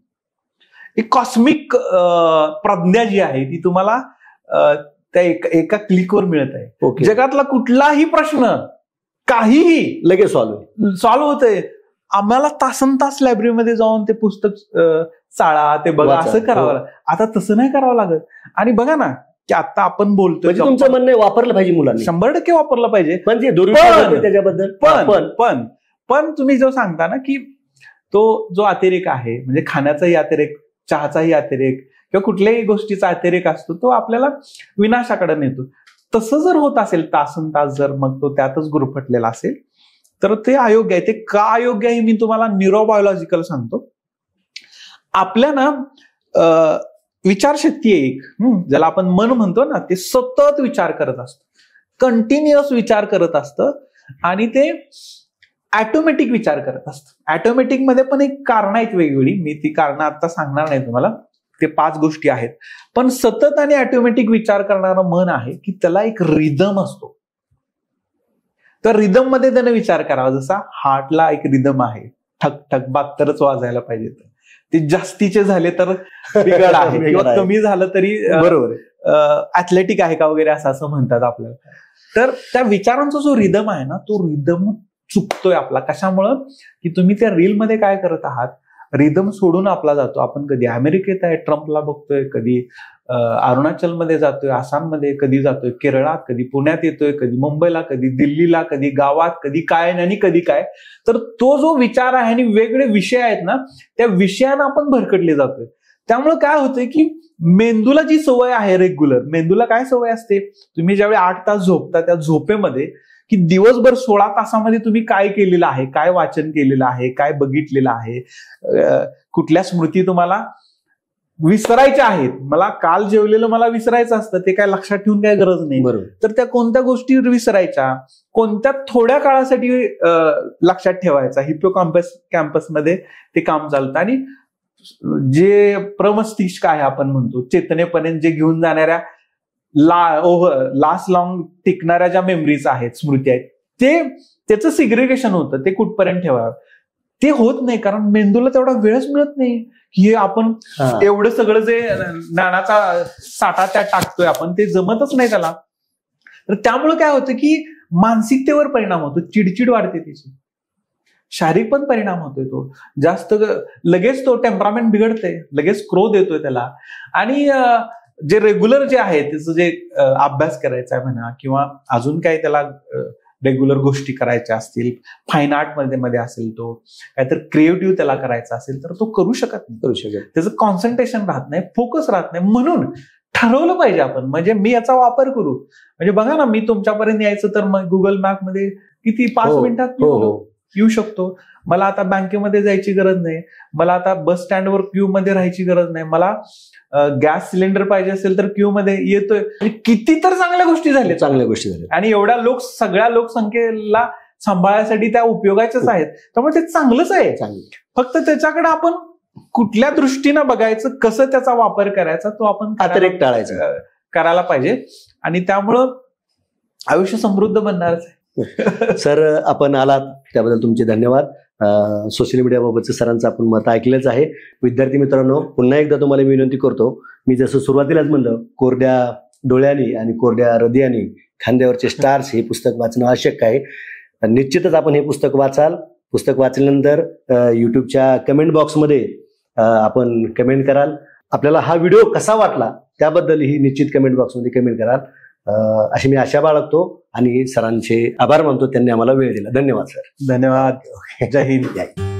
एक कॉस्मिक प्रज्ञा जी आहे ती तुम्हाला त्या एका क्लिकवर मिळत आहे. जगातला कुठलाही प्रश्न काहीही लगेच सॉल्व्ह होतंय. आम्हाला तासन तास लायब्ररीमध्ये जाऊन ते पुस्तक चाळा, ते बघा, असं करावं लागतं. आता तसं नाही करावं लागत. आणि बघा ना की आता आपण बोलतोय, तुमचं म्हणणं वापरलं पाहिजे मुलांनी, 100% वापरलं पाहिजे. म्हणजे त्याच्याबद्दल पण तुम्ही जो सांगता ना की तो जो अतिरेक आहे, म्हणजे खाण्याचाही अतिरेक, चहाचाही अतिरेक किंवा कुठल्याही गोष्टीचा अतिरेक असतो, तो आपल्याला विनाशाकडे नेतो. तसं जर होत असेल तासन तास, जर मग तो त्यातच गुरफटलेला असेल तर ते अयोग्य आहे. ते का अयोग्य आहे मी तुम्हाला न्यूरोबायोलॉजिकल सांगतो. आपल्या ना विचारशक्ती आहे एक, ज्याला आपण मन म्हणतो ना, ते सतत विचार करत असतं, कंटिन्युअस विचार करत असतं आणि ते ऑटोमॅटिक विचार करत असतं. ऑटोमॅटिक मध्ये पण एक कारण आहेत वेगवेगळी, मी ती कारण आता सांगणार नाही तुम्हाला, ते 5 गोष्टी आहेत. पण सतत आणि ऑटोमॅटिक विचार करणारं मन आहे की त्याला एक रिदम असतो. तर रिदम मध्ये त्याने विचार करावा. जसा हार्टला एक रिदम आहे, ठक ठक 72च वाजायला पाहिजे. ते जास्तीचे झाले तर बिघड आहे किंवा कमी झालं तरी बरोबर ऍथलेटिक आहे का वगैरे असं म्हणतात आपल्याला. तर त्या विचारांचा जो रिदम आहे ना, तो रिदम चुकतोय आपला. कशामुळं की तुम्ही त्या रीलमध्ये काय करत आहात, रिदम सोडून आपला जातो. आपण कधी अमेरिकेत आहे, ट्रम्पला बघतोय, कधी अरुणाचलमध्ये जातोय, आसाममध्ये कधी जातोय, केरळात, कधी पुण्यात येतोय, कधी मुंबईला, कधी दिल्लीला, कधी गावात, कधी काय आणि कधी काय. तर तो जो विचार आहे आणि वेगळे विषय आहेत ना, त्या विषयांना आपण भरकटले जातोय. त्यामुळे काय होतंय की मेंदूला जी सवय आहे रेग्युलर, मेंदूला काय सवय असते, तुम्ही ज्यावेळी 8 तास झोपता त्या झोपेमध्ये की दिवसभर 16 तासामध्ये तुम्ही काय केलेलं आहे, काय वाचन केलेलं आहे, काय बघितलेलं आहे, कुठल्या स्मृती तुम्हाला विसरायच्या आहेत. मला काल जेवलेलं मला विसरायचं असतं, ते काय लक्षात ठेवून काय गरज नाही. तर त्या कोणत्या गोष्टी विसरायच्या, कोणत्या थोड्या काळासाठी लक्षात ठेवायचा, हिप्पोकॅम्पसमध्ये ते काम चालतं. आणि जे प्रमस्तिष्क आहे आपण म्हणतो, चेतनेपर्यंत जे घेऊन जाणाऱ्या लास्ट लॉंग टिकणाऱ्या ज्या मेमरीज आहेत, स्मृती आहेत, त्याचं सिग्रिगेशन होतं. ते कुठपर्यंत ठेवावं ते होत नाही, कारण मेंदूला तेवढा वेळच मिळत नाही की आपण एवढं सगळं जे ज्ञानाचा साठा त्यात टाकतोय आपण, ते जमतच नाही त्याला. तर त्यामुळे काय होतं की मानसिकतेवर परिणाम होतो, चिडचिड वाढते त्याची, शारीरिक पण परिणाम होतोय. तो जास्त लगेच तो टेम्परामेंट बिघडते, लगेच क्रोध येतोय त्याला. आणि जे रेग्युलर जे आहे त्याचं जे अभ्यास करायचा आहे म्हणा, किंवा अजून काही त्याला रेग्युलर गोष्टी करायच्या असतील, फाईन आर्ट मध्ये असेल, तो काहीतरी क्रिएटिव्ह त्याला करायचा असेल, तर तो करू शकत नाही. त्याचं कॉन्सन्ट्रेशन राहत नाही, फोकस राहत नाही. म्हणून ठरवलं पाहिजे आपण, म्हणजे मी याचा वापर करू. म्हणजे बघा ना, मी तुमच्यापर्यंत यायचं तर मग गुगल मॅप मध्ये किती 5 मिनिटात येऊ शकतो. मला आता बँकेमध्ये जायची गरज नाही, मला आता बस स्टँडवर क्यू मध्ये राहायची गरज नाही, मला गॅस सिलेंडर पाहिजे असेल तर क्यू मध्ये येतोय. किती तर चांगल्या गोष्टी झाल्या, आणि एवढ्या सगळ्या लोकसंख्येला सांभाळण्यासाठी त्या उपयोगाच्याच आहेत. त्यामुळे ते चांगलंच आहे. फक्त त्याच्याकडे आपण कुठल्या दृष्टीनं बघायचं, कसं त्याचा वापर करायचा, तो आपण अतिरेक टाळायचा करायला पाहिजे. आणि त्यामुळं आयुष्य समृद्ध बनणारच आहे. सर, आपण आलात त्याबद्दल तुमचे धन्यवाद. सोशल मीडियाबाबतचं सरांचं आपण मत ऐकलंच आहे. विद्यार्थी मित्रांनो, पुन्हा एकदा तुम्हाला मी विनंती करतो, मी जसं सुरुवातीलाच म्हणलं, कोरड्या डोळ्यांनी आणि कोरड्या हृदयाने खांद्यावरचे स्टार्स हे पुस्तक वाचणं आवश्यक आहे. निश्चितच आपण हे पुस्तक वाचाल. पुस्तक वाचल्यानंतर युट्यूबच्या कमेंट बॉक्समध्ये आपण कमेंट कराल. आपल्याला हा व्हिडिओ कसा वाटला त्याबद्दल ही निश्चित कमेंट बॉक्समध्ये कमेंट कराल. अशी मी आशा बाळगतो आणि सरांचे आभार मानतो, त्यांनी आम्हाला वेळ दिला. धन्यवाद सर. धन्यवाद. जय हिंद.